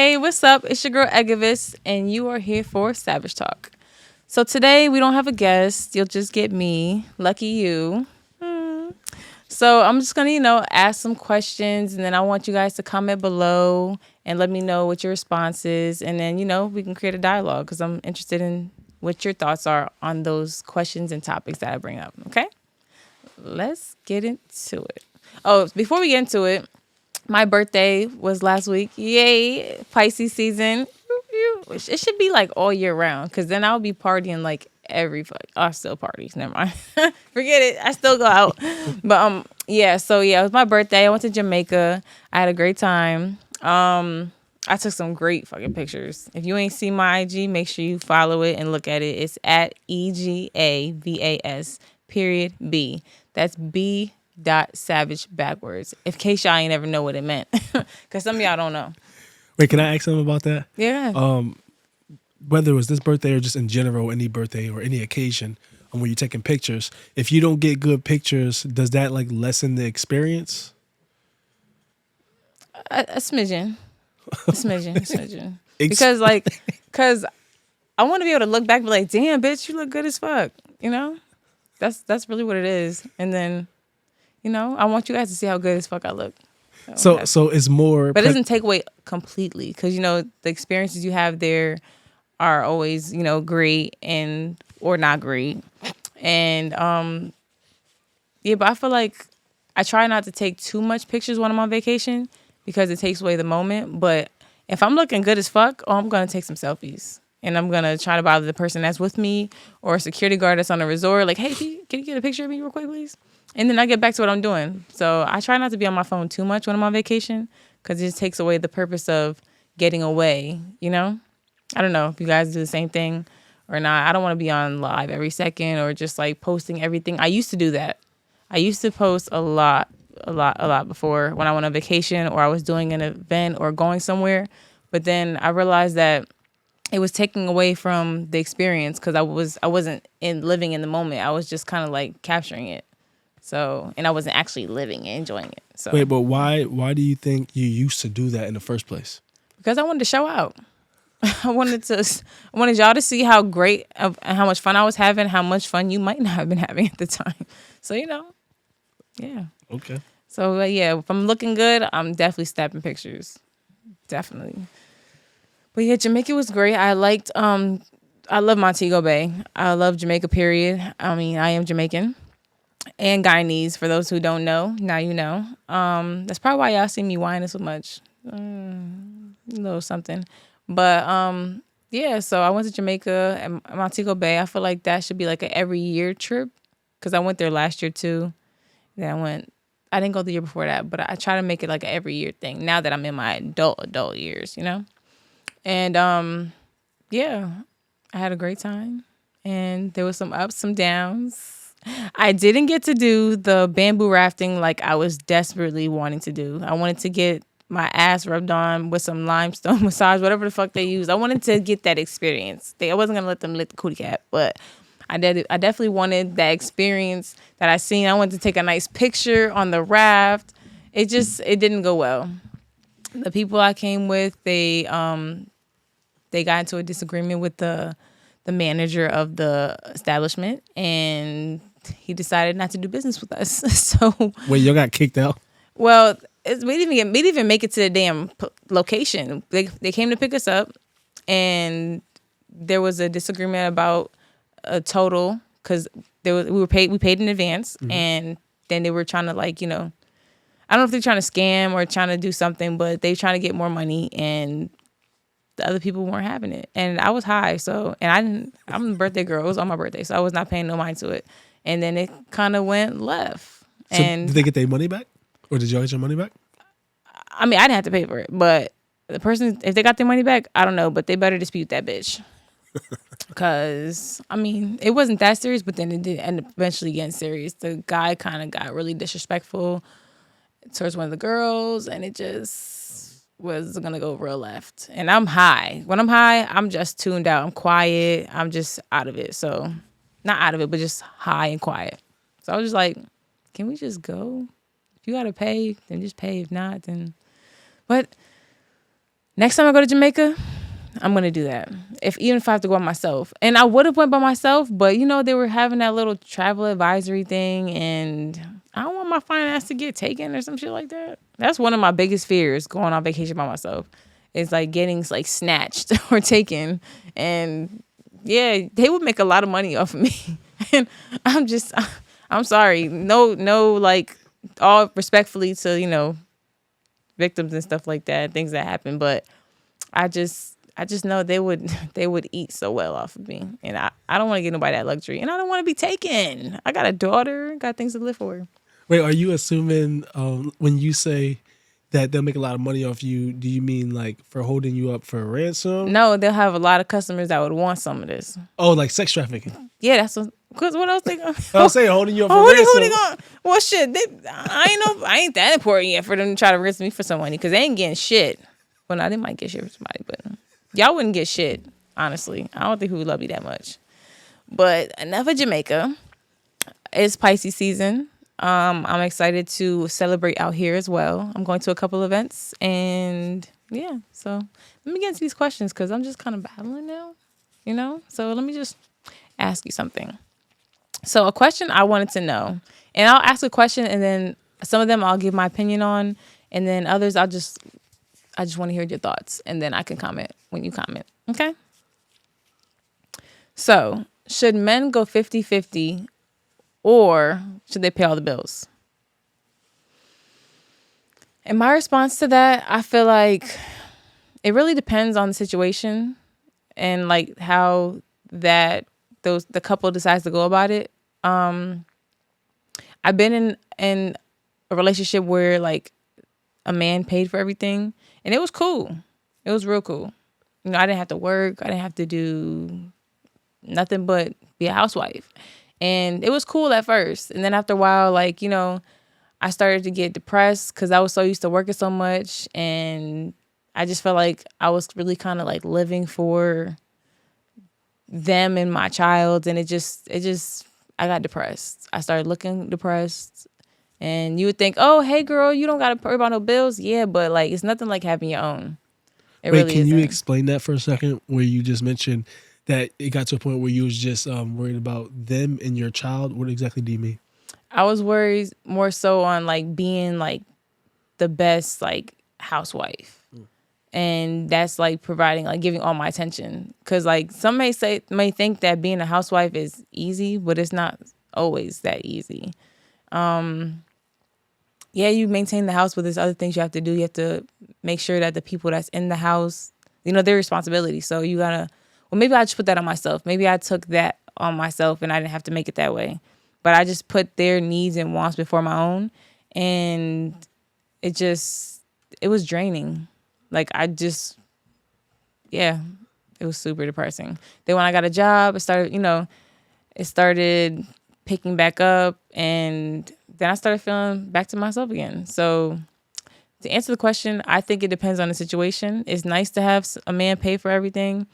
Hey, what's up? It's your girl Egavis, and you are here for Savage Talk. So today we don't have a guest. You'll just get me. Lucky you. So I'm just gonna, ask some questions, and then I want you guys to comment below and let me know what your response is, and then we can create a dialogue because I'm interested in what your thoughts are on those questions and topics that I bring up. Okay, let's get into it. Oh, before we get into it. My birthday was last week. Yay, Pisces season. It should be like all year round because then I'll be partying like every fuck. I still parties. Never mind. Forget it. I still go out. But yeah. So yeah, it was my birthday. I went to Jamaica. I had a great time. I took some great fucking pictures. If you ain't seen my IG, make sure you follow it and look at it. It's at EGAVAS_B. That's B. .savage backwards. In case y'all ain't ever know what it meant, because some of y'all don't know. Wait, can I ask something about that? Yeah. Whether it was this birthday or just in general, any birthday or any occasion, when you're taking pictures, if you don't get good pictures, does that like lessen the experience? A smidgen. Because I want to be able to look back and be like, damn, bitch, you look good as fuck. That's really what it is. And then I want you guys to see how good as fuck I look. So it's more... But it doesn't take away completely because, the experiences you have there are always, great or not great. And, but I feel like I try not to take too much pictures when I'm on vacation because it takes away the moment. But if I'm looking good as fuck, I'm going to take some selfies. And I'm going to try to bother the person that's with me or a security guard that's on the resort. Like, hey, can you get a picture of me real quick, please? And then I get back to what I'm doing. So I try not to be on my phone too much when I'm on vacation because it just takes away the purpose of getting away, I don't know if you guys do the same thing or not. I don't want to be on live every second or just like posting everything. I used to do that. I used to post a lot before when I went on vacation or I was doing an event or going somewhere. But then I realized that it was taking away from the experience because I wasn't living in the moment. I was just kind of like capturing it. So, and I wasn't actually living and enjoying it. So wait, but why do you think you used to do that in the first place? Because I wanted to show out. I wanted y'all to see how great and how much fun I was having, how much fun you might not have been having at the time. So, yeah. Okay. So, yeah, if I'm looking good, I'm definitely snapping pictures. Definitely. But yeah, Jamaica was great. I love Montego Bay. I love Jamaica, period. I mean, I am Jamaican. And Guyanese, for those who don't know, now you know. That's probably why y'all see me whining so much. A little something. But, yeah, so I went to Jamaica and Montego Bay. I feel like that should be like an every year trip because I went there last year too. Then I didn't go the year before that, but I try to make it like an every year thing now that I'm in my adult years, And, yeah, I had a great time. And there was some ups, some downs. I didn't get to do the bamboo rafting like I was desperately wanting to do. I wanted to get my ass rubbed on with some limestone massage, whatever the fuck they use. I wanted to get that experience. I wasn't going to let them lick the cootie cat, but I definitely wanted that experience that I seen. I wanted to take a nice picture on the raft. It didn't go well. The people I came with, they got into a disagreement with the manager of the establishment, and he decided not to do business with us. So wait, y'all got kicked out? Well, we didn't even make it to the damn location. They came to pick us up, and there was a disagreement about a total because we paid in advance, and then they were trying to I don't know if they're trying to scam or trying to do something, but they trying to get more money and. The other people weren't having it. And I was high, I'm a birthday girl. It was on my birthday, so I was not paying no mind to it. And then it kind of went left. So did they get their money back? Or did y'all get your money back? I mean, I didn't have to pay for it. But the person, if they got their money back, I don't know. But they better dispute that bitch. Because, I mean, it wasn't that serious, but then it did end up eventually getting serious. The guy kind of got really disrespectful towards one of the girls, and it just was gonna go real left. And I'm high. When I'm high, I'm just tuned out. I'm quiet. I'm just out of it. So not out of it, but just high and quiet. So I was just like, can we just go? If you gotta pay, then just pay. If not, then. But Next time I go to Jamaica, I'm gonna do that. Even if I have to go by myself, and I would have went by myself, but they were having that little travel advisory thing, and I don't want my finance to get taken or some shit like that. That's one of my biggest fears going on vacation by myself. It's like getting like snatched or taken, and yeah, they would make a lot of money off of me, and I'm sorry, no, like all respectfully to victims and stuff like that, things that happen, but I just know they would they would eat so well off of me. And I don't want to get nobody that luxury. And I don't want to be taken. I got a daughter, got things to live for. Wait, are you assuming when you say that they'll make a lot of money off you, do you mean like for holding you up for a ransom? No, they'll have a lot of customers that would want some of this. Oh, like sex trafficking. Yeah, that's what I was thinking. I was saying holding you up for Who ransom. they going? Well, shit, I ain't that important yet for them to try to ransom me for some money because they ain't getting shit. Well, no, they might get shit for somebody, but y'all wouldn't get shit, honestly. I don't think who would love you that much. But enough of Jamaica. It's Pisces season. I'm excited to celebrate out here as well. I'm going to a couple events, and yeah. So let me get into these questions because I'm just kind of battling now, So let me just ask you something. So a question I wanted to know, and I'll ask a question, and then some of them I'll give my opinion on, and then others I just want to hear your thoughts, and then I can comment when you comment. Okay? So, should men go 50-50 or should they pay all the bills? And my response to that, I feel like it really depends on the situation and like how the couple decides to go about it. I've been in a relationship where like a man paid for everything, and it was cool. It was real cool. I didn't have to work. I didn't have to do nothing but be a housewife. And it was cool at first. And then after a while, like, I started to get depressed because I was so used to working so much. And I just felt like I was really kind of like living for them and my child. And I got depressed. I started looking depressed. And you would think, oh, hey, girl, you don't got to worry about no bills. Yeah, but like it's nothing like having your own. Wait, really can you explain that for a second? Where you just mentioned that it got to a point where you was just worried about them and your child. What exactly do you mean? I was worried more so on like being like the best like housewife. And that's like providing, like giving all my attention. Cause like some may think that being a housewife is easy, but it's not always that easy. Yeah, you maintain the house, but there's other things you have to do. You have to make sure that the people that's in the house, their responsibility. So you gotta, well, maybe I just put that on myself. Maybe I took that on myself and I didn't have to make it that way. But I just put their needs and wants before my own. And it was draining. Like it was super depressing. Then when I got a job, it started picking back up, and then I started feeling back to myself again. So to answer the question, I think it depends on the situation. It's nice to have a man pay for everything,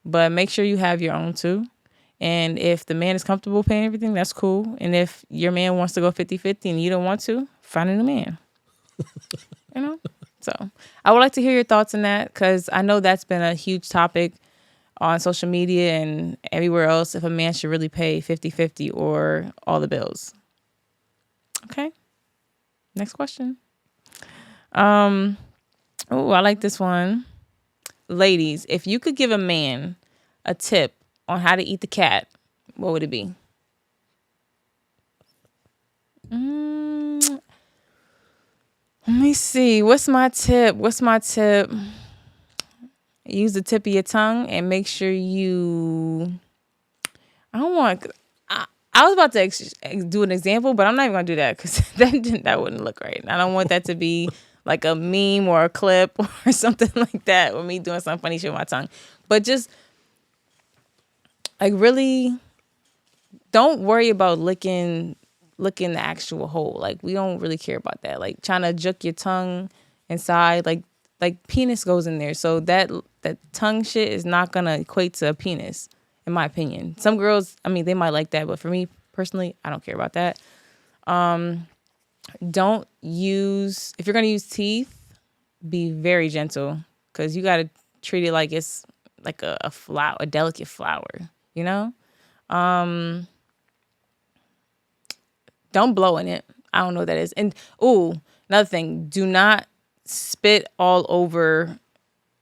but make sure you have your own too. And if the man is comfortable paying everything, that's cool. And if your man wants to go 50-50 and you don't want to, find a new man. So I would like to hear your thoughts on that, because I know that's been a huge topic on social media and everywhere else, if a man should really pay 50-50 or all the bills. Okay. Next question. I like this one. Ladies, if you could give a man a tip on how to eat the cat, what would it be? Let me see. What's my tip? Use the tip of your tongue and make sure you... I was about to do an example, but I'm not even going to do that because that wouldn't look right. I don't want that to be like a meme or a clip or something like that with me doing some funny shit with my tongue. But just like really don't worry about licking the actual hole. Like we don't really care about that. Like trying to juke your tongue inside, like penis goes in there. So that tongue shit is not going to equate to a penis, in my opinion. Some girls, they might like that, but for me personally, I don't care about that. If you're going to use teeth, be very gentle. because you got to treat it like it's like a flower, a delicate flower, you know? Don't blow in it. I don't know what that is. And, ooh, another thing, do not spit all over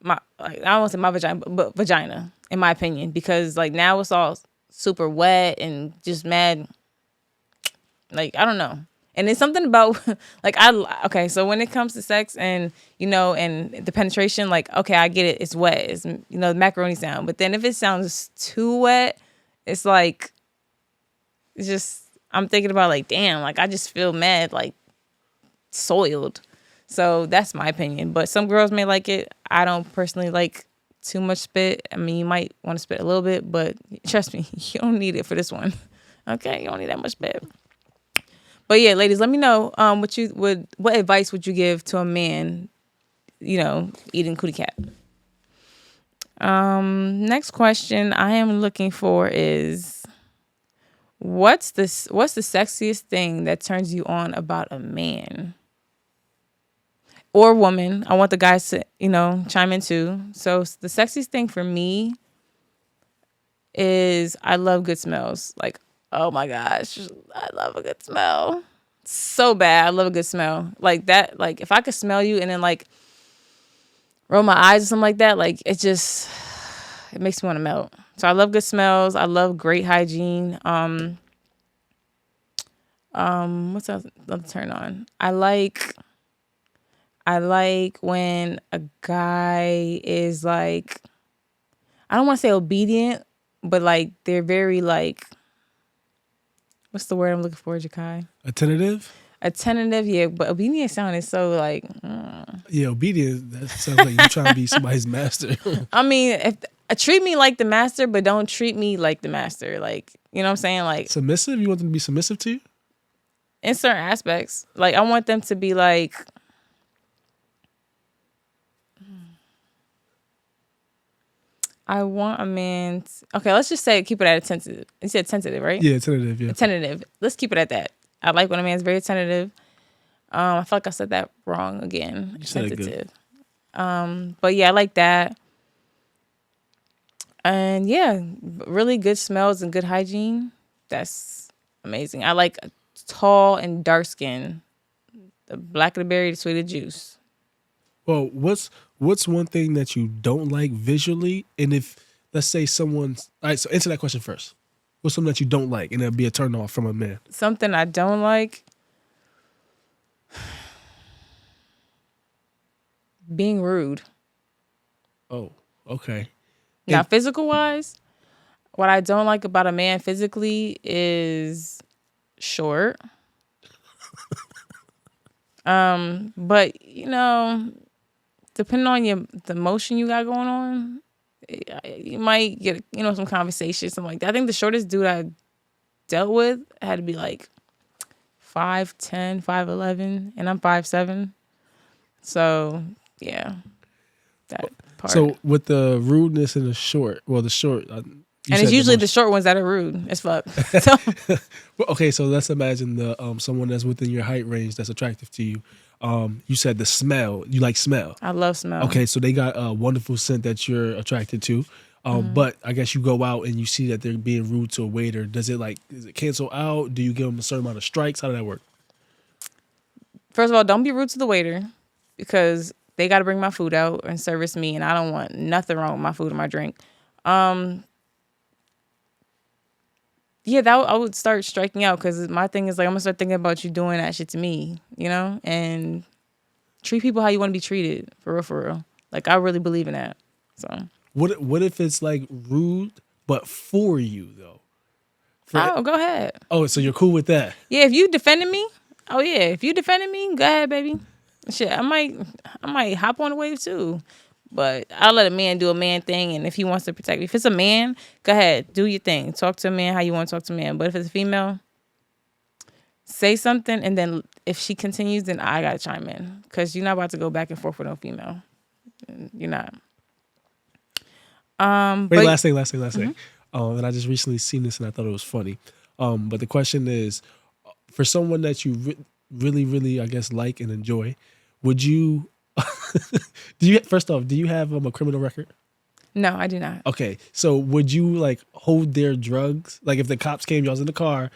my, like, I don't want to say my vagina, but vagina, in my opinion, because like now it's all super wet and just mad. Like, I don't know. And it's something about like okay, so when it comes to sex and and the penetration, like, okay, I get it, it's wet, it's the macaroni sound. But then if it sounds too wet, it's like, it's just, I'm thinking about like, damn, like I just feel mad, like soiled. So that's my opinion. But some girls may like it. I don't personally like too much spit. I mean, you might want to spit a little bit, but trust me, you don't need it for this one. Okay, you don't need that much spit. But yeah, ladies, let me know what advice would you give to a man, eating cootie cat. Next question I am looking for is, what's the sexiest thing that turns you on about a man or woman? I want the guys to, chime in too. So the sexiest thing for me is I love good smells. Like, oh my gosh, I love a good smell. So bad. I love a good smell. Like that, like if I could smell you and then like roll my eyes or something like that, like it makes me want to melt. So I love good smells. I love great hygiene. What's else? Another turn on? I like when a guy is like, I don't want to say obedient, but like they're very like, what's the word I'm looking for, Jakai? Attentive? Attentive, yeah. But obedient sound is so like... Yeah, obedient, that sounds like you're trying to be somebody's master. I mean, treat me like the master, but don't treat me like the master. Like, you know what I'm saying? Like, submissive? You want them to be submissive to you? In certain aspects. Like, I want them to be like... I want a man... Okay, let's just say, keep it at attentive. You said tentative, right? Yeah, tentative, yeah. Tentative. Let's keep it at that. I like when a man's very tentative. I feel like I said that wrong again. You said tentative. It good. But yeah, I like that. And yeah, really good smells and good hygiene. That's amazing. I like tall and dark skin. The blacker the berry, the sweeter the juice. Well, what's one thing that you don't like visually? And if, let's say someone's... All right, so answer that question first. What's something that you don't like and it'll be a turn off from a man? Something I don't like? Being rude. Oh, okay. Now, physical wise, what I don't like about a man physically is short. But depending on the motion you got going on, you might get some conversation, something like that. I think the shortest dude I dealt with had to be like 5'10", 5'11", and I'm 5'7". So yeah, that part. So with the rudeness and the short, and it's usually the short ones that are rude as fuck. So. Well, okay, so let's imagine the someone that's within your height range that's attractive to you. You said the smell. You like smell. I love smell. Okay, so they got a wonderful scent that you're attracted to. But I guess you go out and you see that they're being rude to a waiter. Does it cancel out? Do you give them a certain amount of strikes? How does that work? First of all, don't be rude to the waiter because they got to bring my food out and service me, and I don't want nothing wrong with my food or my drink. Yeah, I would start striking out because my thing is like, I'm gonna start thinking about you doing that shit to me, and treat people how you want to be treated, for real. Like, I really believe in that. So what if it's like rude but for you though? Go ahead. Oh, so you're cool with that? Yeah, if you defending me, go ahead, baby. Shit, I might hop on the wave too. But I'll let a man do a man thing, and if he wants to protect me. If it's a man, go ahead, do your thing. Talk to a man how you want to talk to a man. But if it's a female, say something, and then if she continues, then I got to chime in. Because you're not about to go back and forth with no female. You're not. Last thing. And I just recently seen this, and I thought it was funny. But the question is, for someone that you really, really, I guess, like and enjoy, would you... First off, do you have a criminal record? No, I do not. Okay, so would you like hold their drugs? Like if the cops came, y'all was in the car,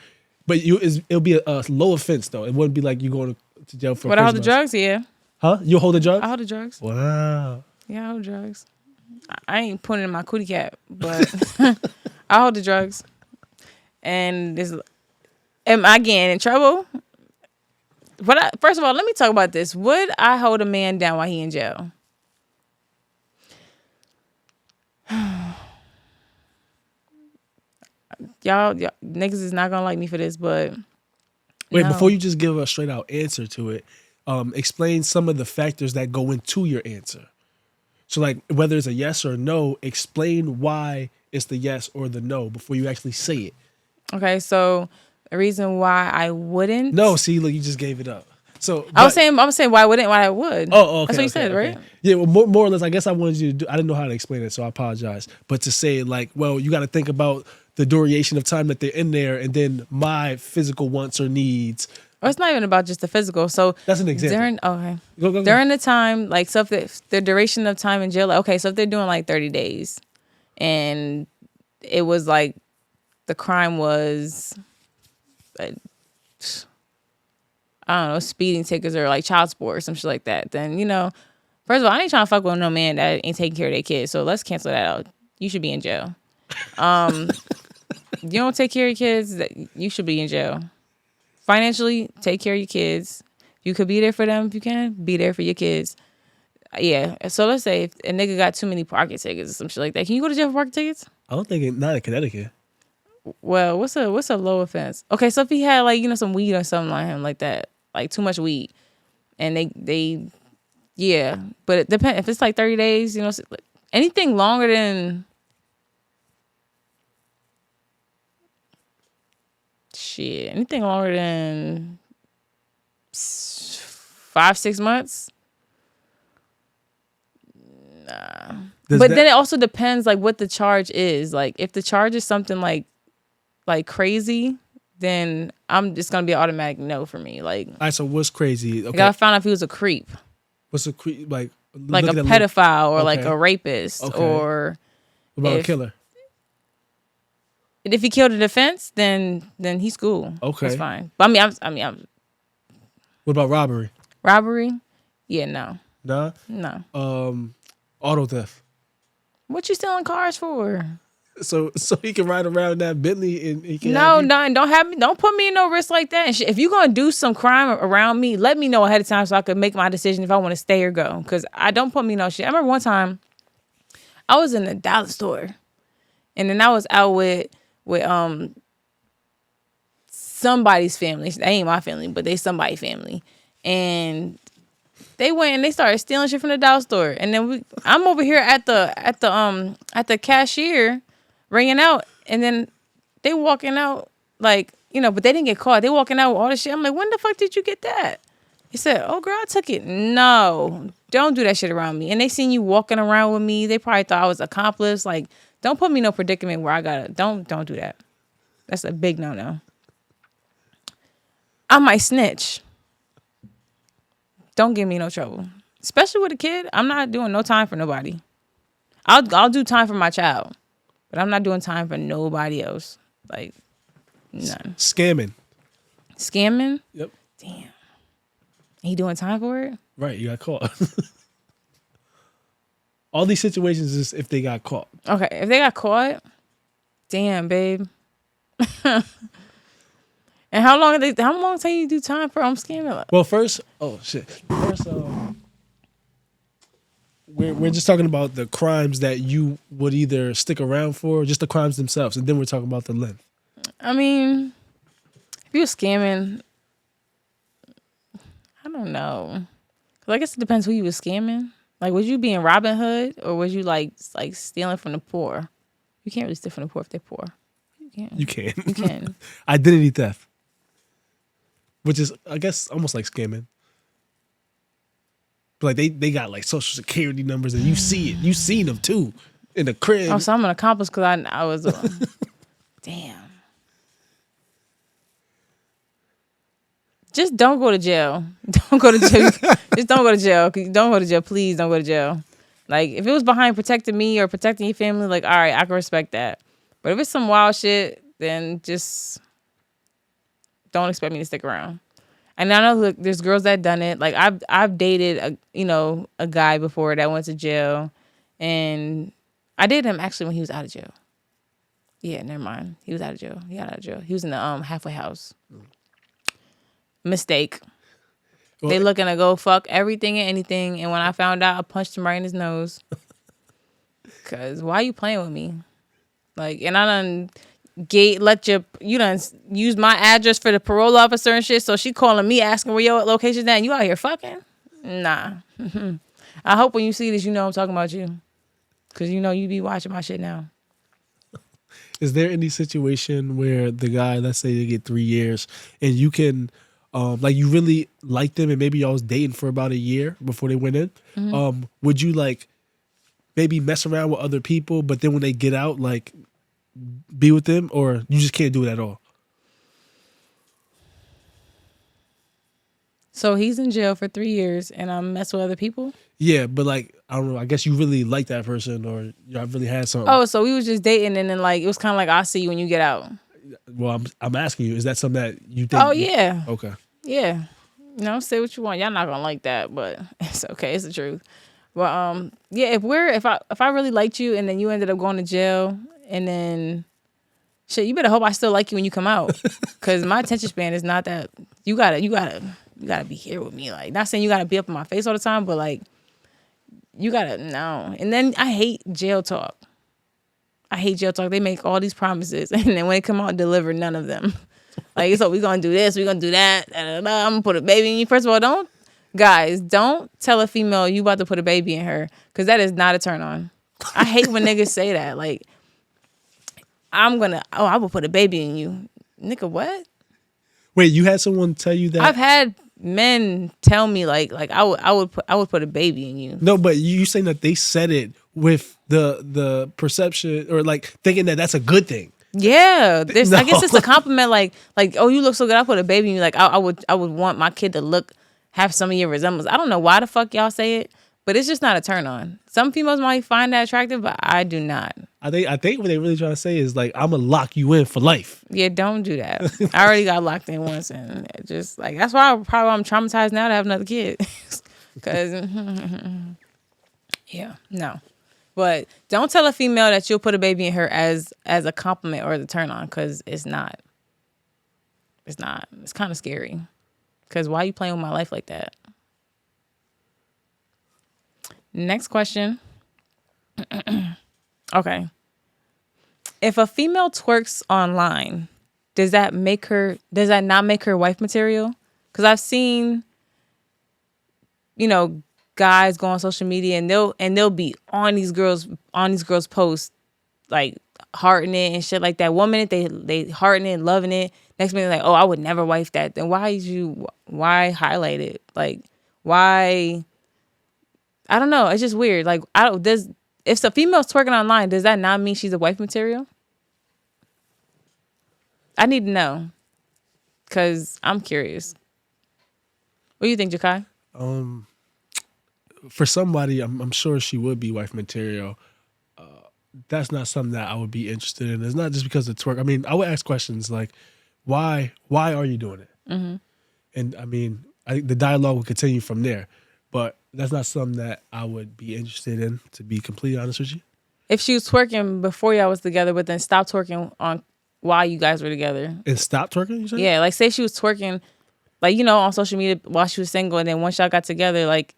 but it'll be a low offense though. It wouldn't be like you going to jail for. But I hold the drugs, yeah. Huh? You hold the drugs? I hold the drugs. Wow. Yeah, I hold drugs. I ain't putting it in my cootie cap, but I hold the drugs. And am I getting in trouble? First of all, let me talk about this. Would I hold a man down while he in jail? y'all niggas is not gonna like me for this, but wait, no. Before you just give a straight out answer to it, explain some of the factors that go into your answer. So like whether it's a yes or a no, explain why it's the yes or the no before you actually say it. Okay, so the reason why I wouldn't. No, see, look, you just gave it up. So I was saying why I wouldn't, why I would. Oh, okay. That's what you said, right? Yeah, well, more or less, I guess I wanted you to do. I didn't know how to explain it, so I apologize. But to say like, well, you got to think about the duration of time that they're in there, and then my physical wants or needs. Well, it's not even about just the physical. So that's an example. During the time, like, so if the duration of time in jail, like, okay, so if they're doing like 30 days, and it was like the crime was, I don't know, speeding tickets or like child support or some shit like that, then, first of all, I ain't trying to fuck with no man that ain't taking care of their kids. So let's cancel that out. You should be in jail. You don't take care of your kids, you should be in jail. Financially, take care of your kids. You could be there for them if you can. Be there for your kids. Yeah. So let's say if a nigga got too many parking tickets or some shit like that. Can you go to jail for parking tickets? I don't think not in Connecticut. Well, what's a low offense? Okay, so if he had like, some weed or something like him like that, like too much weed, and they yeah. But it depends. If it's like 30 days, anything longer than anything longer than 5-6 months, nah. Then it also depends like what the charge is. Like if the charge is something like crazy, then I'm just gonna be an automatic no for me. Like, all right, so what's crazy? Okay. I found out if he was a creep. What's a creep like? Like a pedophile or like a rapist or what about a killer? If he killed a defense, then he's cool. Okay, that's fine. But I'm. What about robbery? Robbery? Yeah, no. Nah? No. Auto theft. What you stealing cars for? So he can ride around that Bentley and he can. No, don't put me in no risk like that. And if you're gonna do some crime around me, let me know ahead of time so I could make my decision if I want to stay or go. Because I don't put me no shit. I remember one time I was in the dollar store, and then I was out with somebody's family. They ain't my family, but they somebody's family, and they went and they started stealing shit from the dollar store. And then I'm over here at the cashier ringing out, and then they walking out like, but they didn't get caught. They walking out with all this shit. I'm like, when the fuck did you get that? He said, oh girl, I took it. No, don't do that shit around me. And they seen you walking around with me. They probably thought I was accomplice. Like, don't put me in no predicament where I gotta, don't do that. That's a big no-no. I might snitch. Don't give me no trouble. Especially with a kid. I'm not doing no time for nobody. I'll do time for my child. But I'm not doing time for nobody else. Like, none. Scamming? Yep. Damn. He doing time for it? Right, you got caught. All these situations is if they got caught. Okay, if they got caught, damn, babe. And how long till you do time for scamming? Well, first, we're just talking about the crimes that you would either stick around for, just the crimes themselves, and then we're talking about the length. I mean, if you're scamming, I don't know. 'Cause I guess it depends who you was scamming. Like, was you being Robin Hood, or was you like stealing from the poor? You can't really steal from the poor if they're poor. You can. You can. Identity theft, which is, I guess, almost like scamming. But like they got like social security numbers, and you see it. You seen them too in the crib. Oh, so I'm an accomplice because I was. Damn. just don't go to jail. Don't go to jail. Just don't go to jail. Don't go to jail. Please don't go to jail. Like, if it was behind protecting me or protecting your family, like, all right, I can respect that. But if it's some wild shit, then just don't expect me to stick around. And I know, look, there's girls that done it. Like, I've dated a guy before that went to jail, and I dated him actually when he was out of jail. Yeah, never mind. He was out of jail. He got out of jail. He was in the halfway house. Mistake. Well, They looking to go fuck everything and anything, and when I found out, I punched him right in his nose. Cause why you playing with me? Like, and I done you done use my address for the parole officer and shit. So she calling me asking where your location's at, and you out here fucking? Nah. I hope when you see this, you know I'm talking about you, cause you know you be watching my shit now. Is there any situation where the guy, let's say they get 3 years, and you can, like, you really like them, and maybe y'all was dating for about a year before they went in? Mm-hmm. Would you, like, maybe mess around with other people, but then when they get out, like, be with them, or you just can't do it at all? So he's in jail for 3 years, and I'm messing with other people? Yeah, but, like, I don't know. I guess you really like that person, or y'all really had something. Oh, so we was just dating, and then, like, it was kind of like, I'll see you when you get out. Well, I'm asking you, is that something that you think? Oh, yeah. Okay. Yeah. Say what you want. Y'all not gonna like that, but it's okay. It's the truth. But yeah, if I really liked you and then you ended up going to jail, and then shit, you better hope I still like you when you come out, because my attention span is not that. You gotta be here with me. Like, not saying you gotta be up in my face all the time, but like, you gotta know. And then I hate jail talk. They make all these promises, and then when they come out, deliver none of them. Like, so we gonna do this, we gonna do that. I'm gonna put a baby in you. First of all, don't tell a female you about to put a baby in her, because that is not a turn on. I hate when niggas say that. Like, I will put a baby in you. Nigga, what? Wait, you had someone tell you that? I've had men tell me like I would put a baby in you. No, but you saying that they said it with the perception, or like thinking that that's a good thing. Yeah, No. I guess it's a compliment. Like, oh, you look so good. I put a baby in you. Like, I would want my kid to have some of your resemblance. I don't know why the fuck y'all say it, but it's just not a turn on. Some females might find that attractive, but I do not. I think what they really trying to say is, like, I'm gonna lock you in for life. Yeah, don't do that. I already got locked in once, and it just like that's why I'm traumatized now to have another kid. Because yeah, no. But don't tell a female that you'll put a baby in her as a compliment or as a turn on, because it's not. It's not. It's kind of scary. Because why are you playing with my life like that? Next question. Okay. If a female twerks online, does that not make her wife material? Because I've seen, guys go on social media and they'll be on these girls' posts, like hearting it and shit like that. 1 minute they hearting it, loving it. Next minute, like, oh, I would never wife that. Then why highlight it? Like, why? I don't know. It's just weird. Like, if the female's twerking online, does that not mean she's a wife material? I need to know, because I'm curious. What do you think, Jakai? For somebody, I'm sure she would be wife material. That's not something that I would be interested in. It's not just because of twerk. I mean, I would ask questions like, why are you doing it? Mm-hmm. And I mean, the dialogue would continue from there. But that's not something that I would be interested in, to be completely honest with you. If she was twerking before y'all was together, but then stopped twerking on while you guys were together. And stopped twerking, you said? Yeah, like, say she was twerking, like, on social media while she was single, and then once y'all got together, like,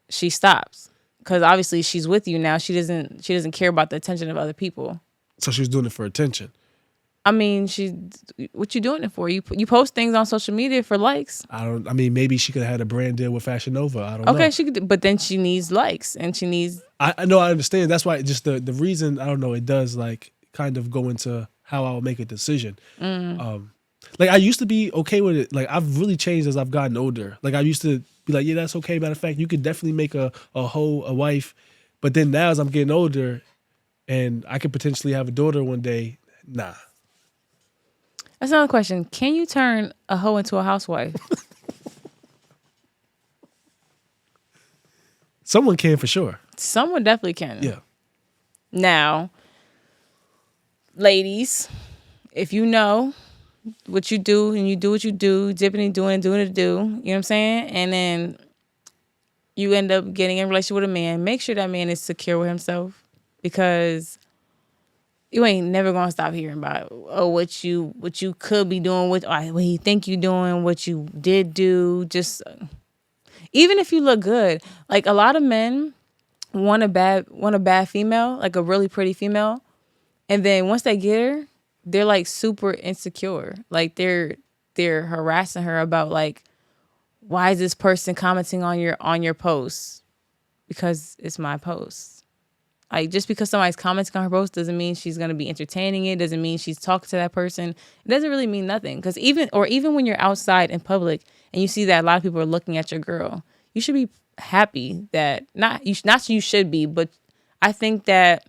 she stops. Because obviously she's with you now. She doesn't care about the attention of other people. So she was doing it for attention. I mean, what you doing it for? You post things on social media for likes. I mean, maybe she could have had a brand deal with Fashion Nova. I don't know. Okay, she could, but then she needs likes, and she needs. I know, I understand. That's why just the reason, I don't know, it does like kind of go into how I would make a decision. Like, I used to be okay with it. Like, I've really changed as I've gotten older. Like, I used to be like, yeah, that's okay. Matter of fact, you could definitely make a wife. But then now, as I'm getting older, and I could potentially have a daughter one day, nah. That's another question. Can you turn a hoe into a housewife? Someone can for sure. Someone definitely can. Yeah. Now, ladies, if you know what you do and you do what you do, dipping and doing it, do, you know what I'm saying? And then you end up getting in a relationship with a man, make sure that man is secure with himself, because you ain't never gonna stop hearing about what you could be doing, what you think you doing, what you did do. Just even if you look good, like a lot of men want a bad female, like a really pretty female, and then once they get her, they're like super insecure. Like they're harassing her about like, why is this person commenting on your post? Because it's my post. Like just because somebody's commenting on her post doesn't mean she's gonna be entertaining it. Doesn't mean she's talking to that person. It doesn't really mean nothing. Because even when you're outside in public and you see that a lot of people are looking at your girl, you should be happy that you should be, but I think that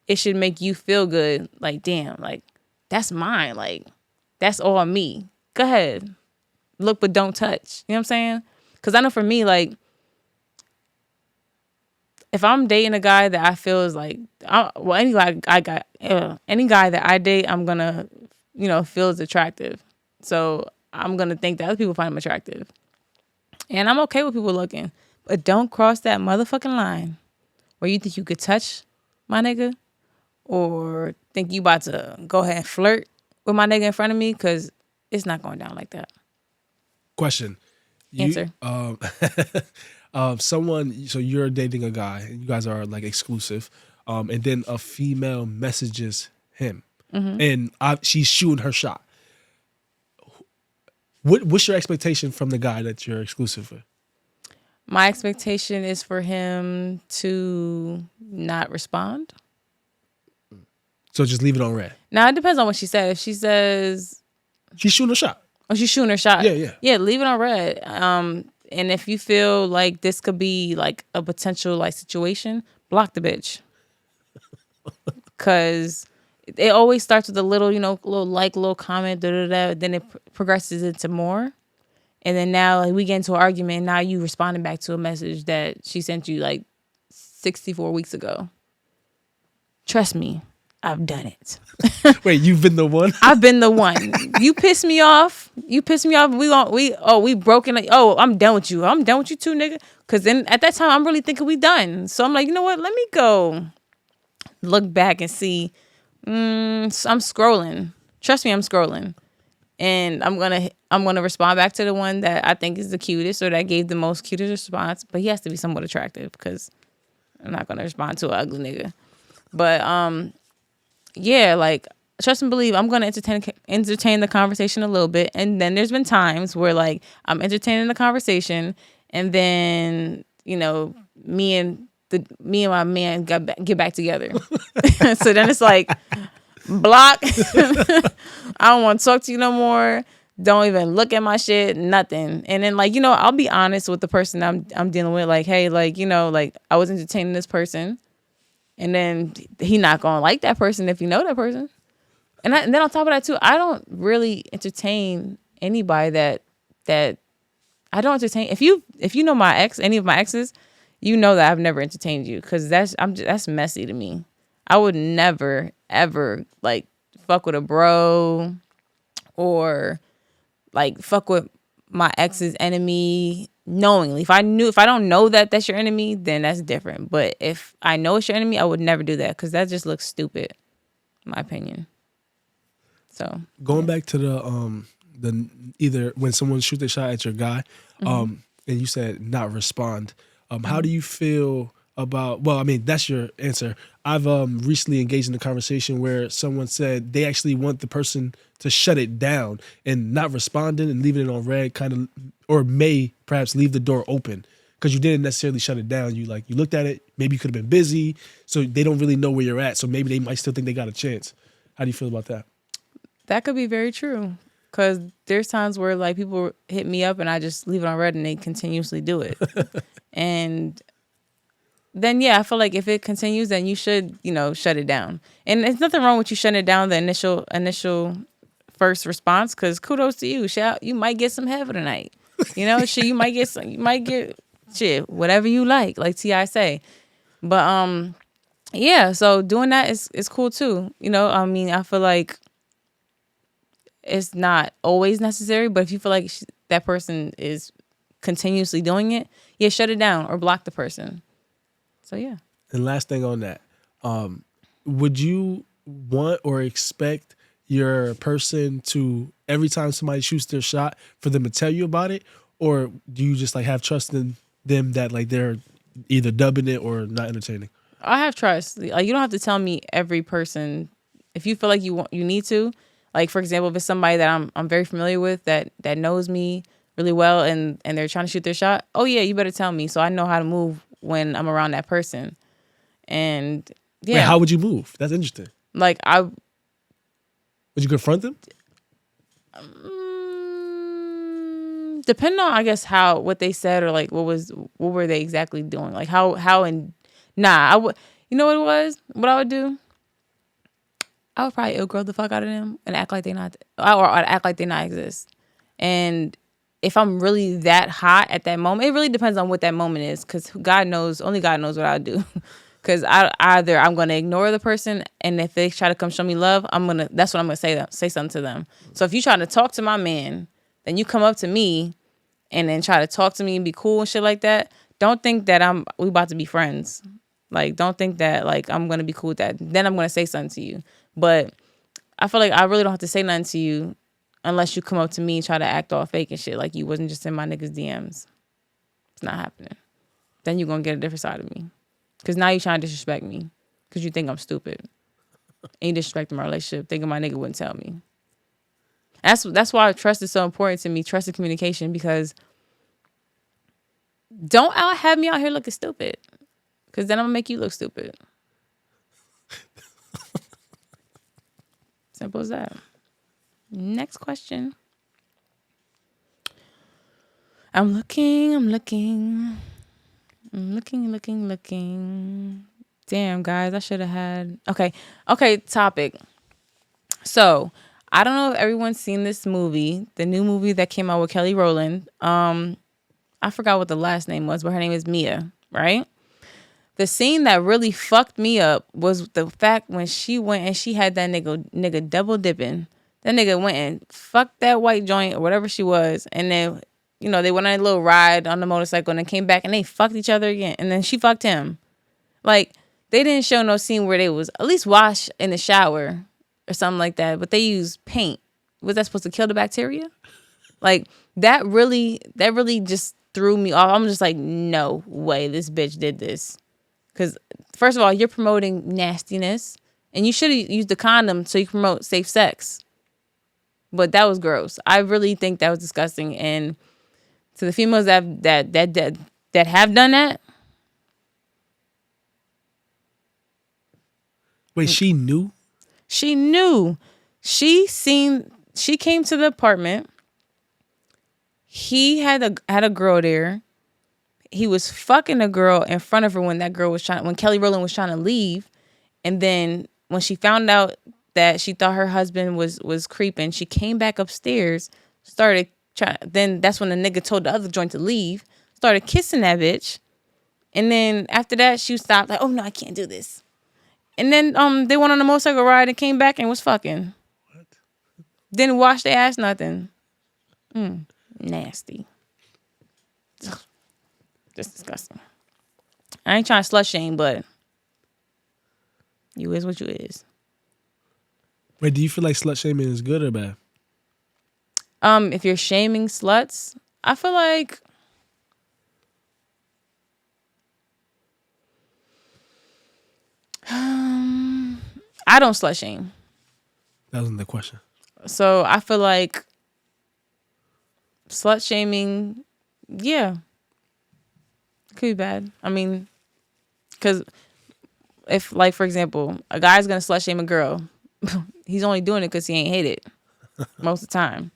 it should make you feel good. Like damn, like that's mine. Like that's all me. Go ahead, look but don't touch. You know what I'm saying? Because I know for me, like, if I'm dating a guy that I feel is like, any guy that I date, I'm gonna, feel is attractive. So I'm gonna think that other people find him attractive, and I'm okay with people looking, but don't cross that motherfucking line where you think you could touch my nigga, or think you about to go ahead and flirt with my nigga in front of me, because it's not going down like that. Question. Answer. Someone, so you're dating a guy, and you guys are like exclusive, and then a female messages him, and she's shooting her shot. What's your expectation from the guy that you're exclusive with? My expectation is for him to not respond. So just leave it on red. Now, it depends on what she said. If she says she's shooting her shot. Oh, she's shooting her shot. Yeah. Yeah, leave it on red. And if you feel like this could be like a potential like situation, block the bitch. Cause it always starts with a little, little comment, then it progresses into more. And then now like, we get into an argument, and now you responding back to a message that she sent you like 64 weeks ago. Trust me, I've done it. Wait, you've been the one? I've been the one. You piss me off. We broken. Like, oh, I'm done with you. I'm done with you too, nigga. Because then at that time, I'm really thinking we done. So I'm like, you know what? Let me go look back and see. So I'm scrolling. Trust me, I'm scrolling. And I'm gonna respond back to the one that I think is the cutest, or that gave the most cutest response. But he has to be somewhat attractive, because I'm not gonna respond to an ugly nigga. But yeah, like, trust and believe, I'm going to entertain the conversation a little bit. And then there's been times where, like, I'm entertaining the conversation, and then, me and my man get back together. So then it's like, block. I don't want to talk to you no more. Don't even look at my shit, nothing. And then, like, I'll be honest with the person I'm dealing with. Like, hey, like, like, I was entertaining this person. And then he not gonna like that person if you know that person. And then on top of that too, I don't really entertain anybody that I don't entertain. If you know any of my exes, you know that I've never entertained you, because that's messy to me. I would never ever like fuck with a bro, or like fuck with my ex's enemy knowingly. If I don't know that that's your enemy, then that's different. But if I know it's your enemy, I would never do that, because that just looks stupid, in my opinion. So going back to the either when someone shoots their shot at your guy, and you said not respond. How do you feel about? Well, I mean, that's your answer. I've recently engaged in a conversation where someone said they actually want the person to shut it down and not responding and leaving it on red, kind of, or may perhaps leave the door open, because you didn't necessarily shut it down. You looked at it. Maybe you could have been busy, so they don't really know where you're at. So maybe they might still think they got a chance. How do you feel about that? That could be very true, because there's times where like people hit me up and I just leave it on red, and they continuously do it. And then, yeah, I feel like if it continues, then you should, shut it down. And there's nothing wrong with you shutting it down the initial first response, because kudos to you. Shout, you might get some heaven tonight. You know, shit, you might get shit, whatever you like T.I. say. But yeah, so doing that is cool too. You know, I mean, I feel like it's not always necessary, but if you feel like that person is continuously doing it, yeah, shut it down or block the person. So yeah. And last thing on that, would you want or expect your person to, every time somebody shoots their shot, for them to tell you about it, or do you just like have trust in them that like they're either dubbing it or not entertaining? I have trust. Like, you don't have to tell me every person. If you feel like you need to. Like, for example, if it's somebody that I'm very familiar with that knows me really well and they're trying to shoot their shot, oh yeah, you better tell me so I know how to move when I'm around that person. And yeah. Wait, how would you move? That's interesting. Like, would you confront them? Depending on, I guess, what they said, or like what were they exactly doing? Like I would, you know what it was? What I would do? I would probably ill-girl the fuck out of them and act like they not, or I'd act like they not exist. And if I'm really that hot at that moment, it really depends on what that moment is, because only God knows what I'll do. Because I'm going to ignore the person, and if they try to come show me love, that's what I'm going to say something to them. So if you try to talk to my man, then you come up to me and then try to talk to me and be cool and shit like that, don't think that we about to be friends. Like, don't think that like I'm going to be cool with that. Then I'm going to say something to you. But I feel like I really don't have to say nothing to you unless you come up to me and try to act all fake and shit like you wasn't just in my niggas' DMs. It's not happening. Then you're going to get a different side of me. Because now you're trying to disrespect me because you think I'm stupid. And you disrespecting my relationship, thinking my nigga wouldn't tell me. That's why trust is so important to me, trust and communication, because don't have me out here looking stupid, because then I'm going to make you look stupid. Simple as that. Next question. I'm looking. Damn, guys, I should have had. Okay, topic. So, I don't know if everyone's seen this movie, the new movie that came out with Kelly Rowland. I forgot what the last name was, but her name is Mia, right? The scene that really fucked me up was the fact when she went and she had that nigga double dipping. That nigga went and fucked that white joint or whatever she was, and then, you know, they went on a little ride on the motorcycle and then came back and they fucked each other again, and then she fucked him. Like, they didn't show no scene where they was at least wash in the shower or something like that, but they used paint. Was that supposed to kill the bacteria? Like, that really just threw me off. I'm just like, no way this bitch did this. Because, first of all, you're promoting nastiness, and you should have used the condom so you can promote safe sex. But that was gross. I really think that was disgusting. And to the females that have done that. Wait, she knew? She knew. She came to the apartment. He had a girl there. He was fucking a girl in front of her when Kelly Rowland was trying to leave. And then when she found out that she thought her husband was creeping, she came back upstairs, then that's when the nigga told the other joint to leave, started kissing that bitch. And then after that, she stopped like, oh no, I can't do this. And then they went on a motorcycle ride and came back and was fucking. What? Didn't wash their ass, nothing. Nasty. Just disgusting. I ain't trying to slut shame, but you is what you is. Wait, do you feel like slut shaming is good or bad? If you're shaming sluts, I feel like I don't slut shame. That wasn't the question. So I feel like slut shaming, yeah, could be bad. I mean, because if, like, for example, a guy's gonna slut shame a girl, he's only doing it because he ain't hate it most of the time.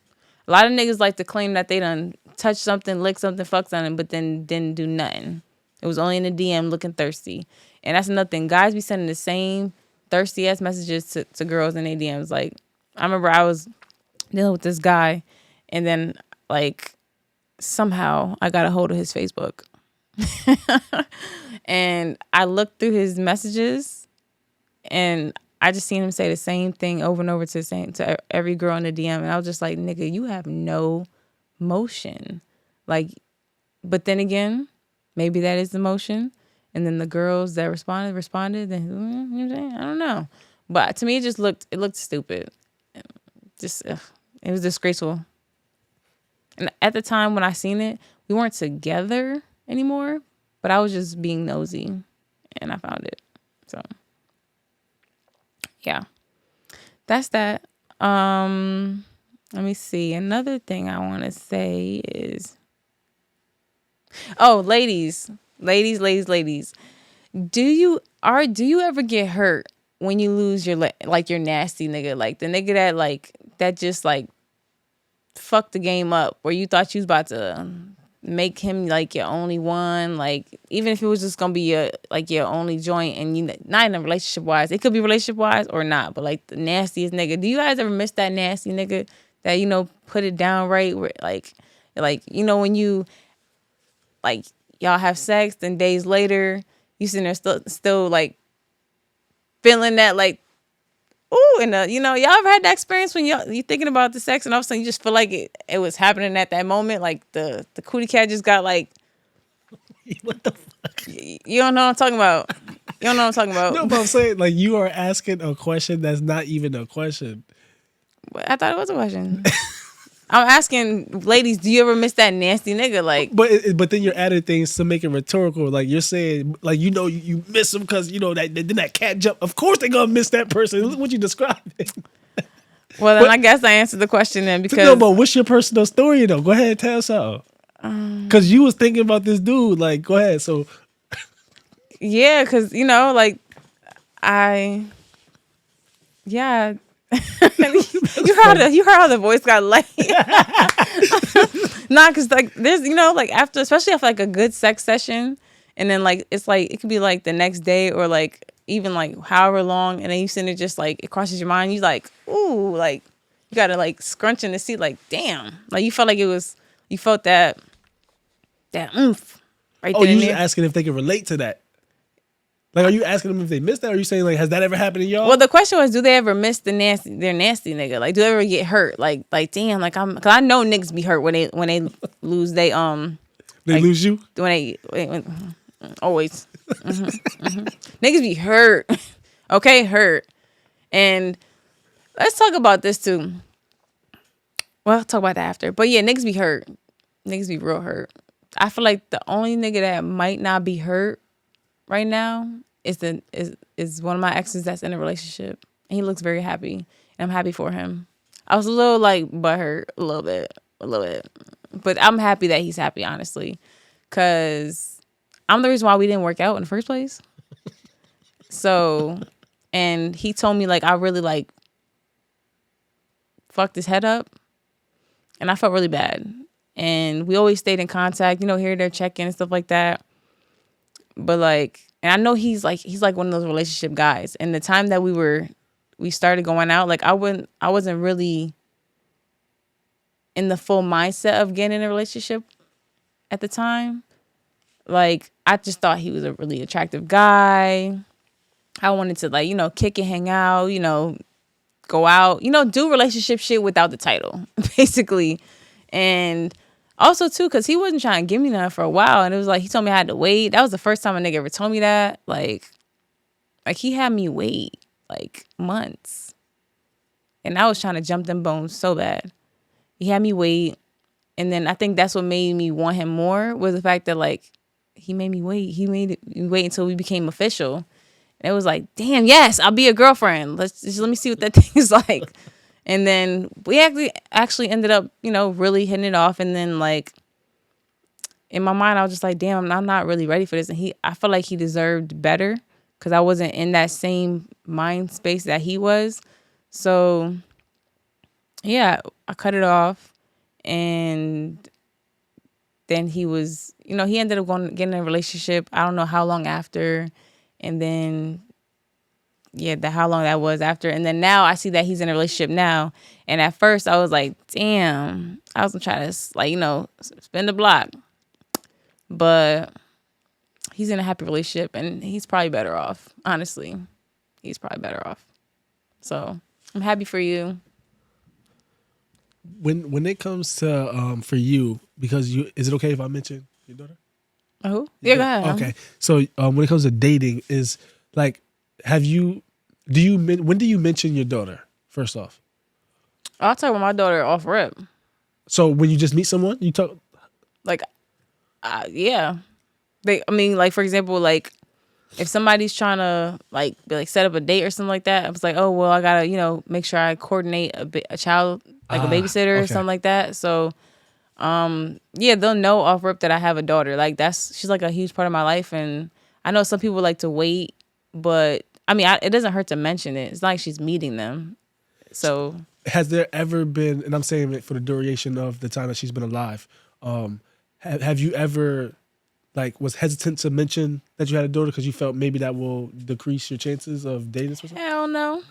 A lot of niggas like to claim that they done touch something, lick something, fuck something, but then didn't do nothing. It was only in the DM looking thirsty. And that's another thing. Guys be sending the same thirsty ass messages to girls in their DMs. Like, I remember I was dealing with this guy, and then like somehow I got a hold of his Facebook, and I looked through his messages, and I just seen him say the same thing over and over to every girl in the DM, and I was just like, nigga, you have no motion, like. But then again, maybe that is the motion, and then the girls that responded. Then you know what I'm saying? I don't know, but to me, it looked stupid. Just it was disgraceful. And at the time when I seen it, we weren't together anymore, but I was just being nosy, and I found it. So yeah, that's that. Let me see. Another thing I want to say is, oh, ladies. Do you ever get hurt when you lose your like your nasty nigga, like the nigga that just like fucked the game up, where you thought you was about to make him like your only one, like even if it was just gonna be your only joint, and you not in a relationship wise, it could be relationship wise or not, but like the nastiest nigga. Do you guys ever miss that nasty nigga that put it down right, where like when you like y'all have sex, then days later you sitting there still like feeling that like ooh, and y'all ever had that experience when you thinking about the sex, and all of a sudden you just feel like it was happening at that moment, like the cootie cat just got like What the fuck? you don't know what I'm talking about. You don't know what I'm talking about. No, but I'm saying like you are asking a question that's not even a question. I thought it was a question. I'm asking ladies, do you ever miss that nasty nigga? Like, But then you're adding things to make it rhetorical. Like you're saying, like you miss them because that cat jump. Of course they're gonna miss that person. Look what you described. well, then I guess I answered the question then, because No, but what's your personal story though? Go ahead and tell something. Because you was thinking about this dude. Like, go ahead. So yeah, because like yeah. you heard how the voice got light. Nah, because like there's like after, especially after like a good sex session, and then like it's like it could be like the next day, or like even like however long, and then you send it, just like it crosses your mind, you like ooh, like you gotta like scrunch in the seat, like damn, like you felt like you felt that oomph right there. you and just there. asking if they can relate to that. Like, are you asking them if they missed that? Or are you saying like, has that ever happened to y'all? Well, the question was, do they ever miss their nasty nigga? Like, do they ever get hurt? Like damn, like cause I know niggas be hurt when they lose they like, lose you. when always niggas be hurt. Okay, hurt. And let's talk about this too. Well, I'll talk about that after. But yeah, niggas be hurt. Niggas be real hurt. I feel like the only nigga that might not be hurt right now is one of my exes that's in a relationship, and he looks very happy, and I'm happy for him. I was a little like butthurt, a little bit, but I'm happy that he's happy, honestly, because I'm the reason why we didn't work out in the first place. So, and he told me like I really like fucked his head up, and I felt really bad. And we always stayed in contact, here, there, check in and stuff like that. But like, and I know he's like one of those relationship guys. And the time that we started going out, like I wasn't really in the full mindset of getting in a relationship at the time. Like I just thought he was a really attractive guy. I wanted to like, kick and hang out, go out, do relationship shit without the title, basically. And also, too, because he wasn't trying to give me nothing for a while. And it was like, he told me I had to wait. That was the first time a nigga ever told me that. Like he had me wait, like, months. And I was trying to jump them bones so bad. He had me wait. And then I think that's what made me want him more, was the fact that, like, he made me wait. He made me wait until we became official. And it was like, damn, yes, I'll be your girlfriend. Let me see what that thing is like. And then we actually ended up, really hitting it off. And then like in my mind, I was just like, damn, I'm not really ready for this. And I felt like he deserved better, because I wasn't in that same mind space that he was. So yeah, I cut it off. And then he was, he ended up getting in a relationship. I don't know how long after. And then yeah, how long that was after. And then now I see that he's in a relationship now. And at first I was like, damn, I was gonna try to like, spin the block. But he's in a happy relationship and he's probably better off. Honestly, he's probably better off. So I'm happy for you. When it comes to for you, because is it okay if I mention your daughter? Oh, yeah, go ahead. Okay. So when it comes to dating, is like, when do you mention your daughter first off? I'll talk with my daughter off rip. So when you just meet someone, you talk. Like, yeah. Like, for example, like, if somebody's trying to, like, set up a date or something like that, I was like, oh, well, I got to, make sure I coordinate a child, like a babysitter or something like that. So, yeah, they'll know off rip that I have a daughter. Like, she's, like, a huge part of my life. And I know some people like to wait, but, it doesn't hurt to mention it. It's not like she's meeting them. So. Has there ever been, and I'm saying it for the duration of the time that she's been alive, have you ever, like, was hesitant to mention that you had a daughter because you felt maybe that will decrease your chances of dating this person? Hell no.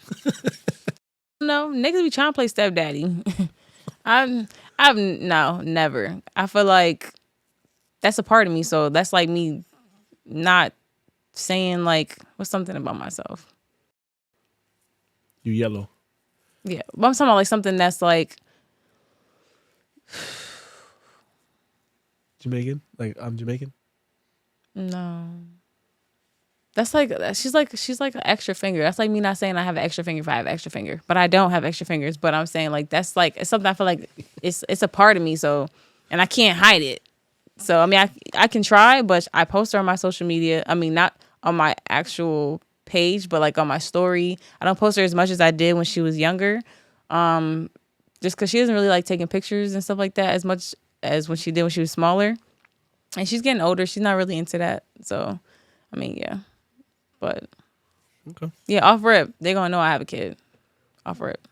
No, niggas be trying to play stepdaddy. No, never. I feel like that's a part of me, so that's like me not saying, like, what's something about myself. You yellow. Yeah, but I'm talking about, like, something that's like Jamaican? Like, I'm Jamaican? no. That's like she's like an extra finger. That's like me not saying I have an extra finger if I have an extra finger, but I don't have extra fingers. But I'm saying, like, that's like it's something I feel like it's a part of me. So, and I can't hide it. So I can try, but I post her on my social media. Not on my actual page, but like on my story. I don't post her as much as I did when she was younger, just because she doesn't really like taking pictures and stuff like that as much as when she did when she was smaller. And she's getting older. She's not really into that. So, yeah. But okay, yeah, off rip, they're gonna know I have a kid. Off rip.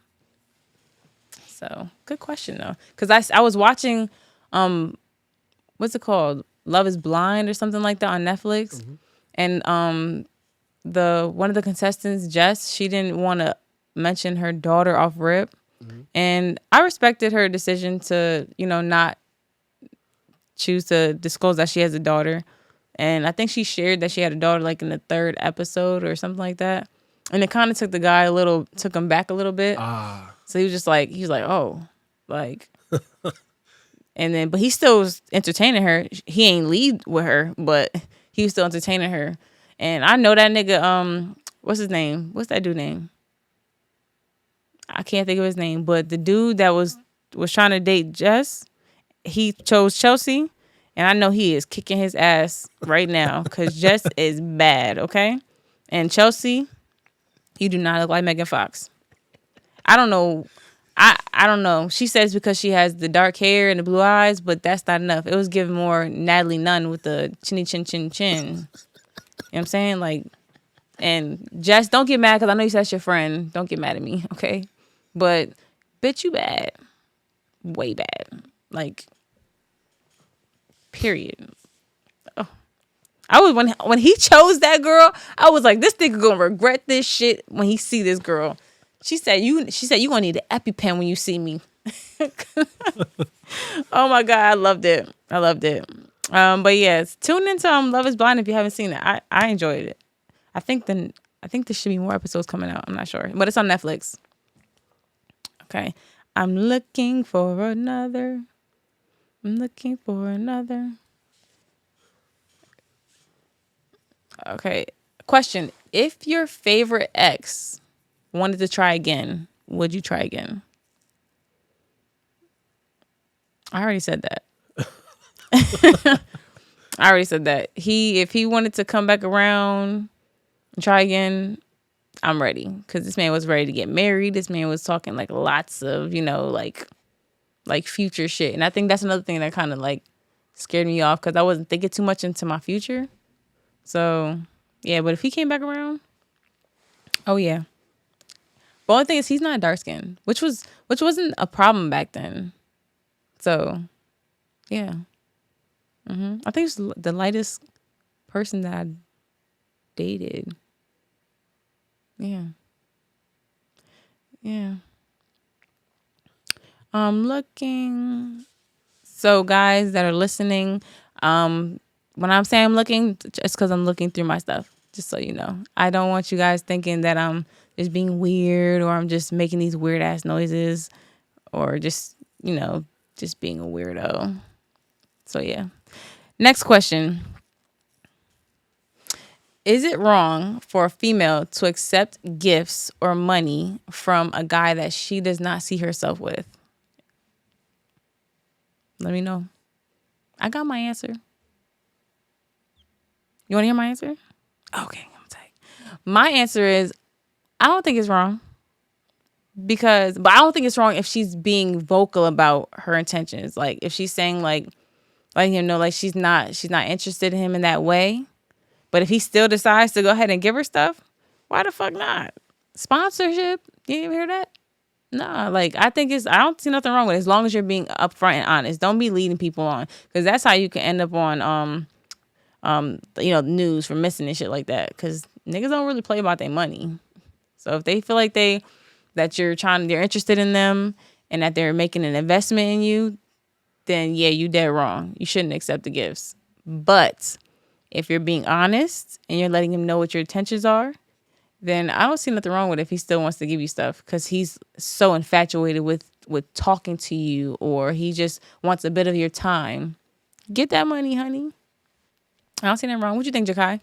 So good question though, because I was watching, what's it called? Love is Blind or something like that on Netflix, and the one of the contestants, Jess, she didn't want to mention her daughter off rip, and I respected her decision to not choose to disclose that she has a daughter. And I think she shared that she had a daughter like in the 3rd episode or something like that. And it kind of took him back a little bit. So he was like, oh, like, and then, but he still was entertaining her. He ain't lead with her, but he was still entertaining her. And I know that nigga, what's his name? What's that dude name? I can't think of his name, but the dude that was trying to date Jess, he chose Chelsea. And I know he is kicking his ass right now because Jess is bad, okay? And Chelsea, you do not look like Megan Fox. I don't know. I don't know. She says because she has the dark hair and the blue eyes, but that's not enough. It was giving more Natalie Nunn with the chinny chin chin chin. You know what I'm saying? Like, and Jess, don't get mad because I know you said that's your friend. Don't get mad at me, okay? But, bitch, you bad. Way bad. Like, period. Oh. I was when he chose that girl, I was like, this nigga gonna regret this shit when he see this girl. She said you gonna need an EpiPen when you see me. Oh my God, I loved it. But yes, tune into Love is Blind if you haven't seen it. I enjoyed it. I think there should be more episodes coming out. I'm not sure, but it's on Netflix. Okay, I'm looking for another. Okay. Question. If your favorite ex wanted to try again, would you try again? I already said that. If he wanted to come back around and try again, I'm ready. Because this man was ready to get married. This man was talking like lots of, like future shit. And I think that's another thing that kind of like scared me off because I wasn't thinking too much into my future. So, yeah, but if he came back around, oh yeah. The only thing is he's not dark skinned, which wasn't a problem back then. So, yeah. I think it's the lightest person that I dated. Yeah. Yeah. I'm looking. So, guys that are listening, when I'm saying I'm looking, it's because I'm looking through my stuff. Just so you know, I don't want you guys thinking that I'm just being weird or I'm just making these weird ass noises or just just being a weirdo. So yeah. Next question: is it wrong for a female to accept gifts or money from a guy that she does not see herself with? Let me know. I got my answer. You want to hear my answer? Okay, I'm tight. My answer is I don't think it's wrong but I don't think it's wrong if she's being vocal about her intentions. Like if she's saying like letting him know like she's not interested in him in that way. But if he still decides to go ahead and give her stuff, why the fuck not? Sponsorship? You didn't even hear that? Nah, like I don't see nothing wrong with it as long as you're being upfront and honest. Don't be leading people on because that's how you can end up on news for missing and shit like that. Because niggas don't really play about their money. So if they feel like they're interested in them and that they're making an investment in you, then yeah, you dead wrong. You shouldn't accept the gifts. But if you're being honest and you're letting him know what your intentions are, then I don't see nothing wrong with it if he still wants to give you stuff because he's so infatuated with talking to you or he just wants a bit of your time. Get that money, honey. I don't see nothing wrong. What you think, Jakai?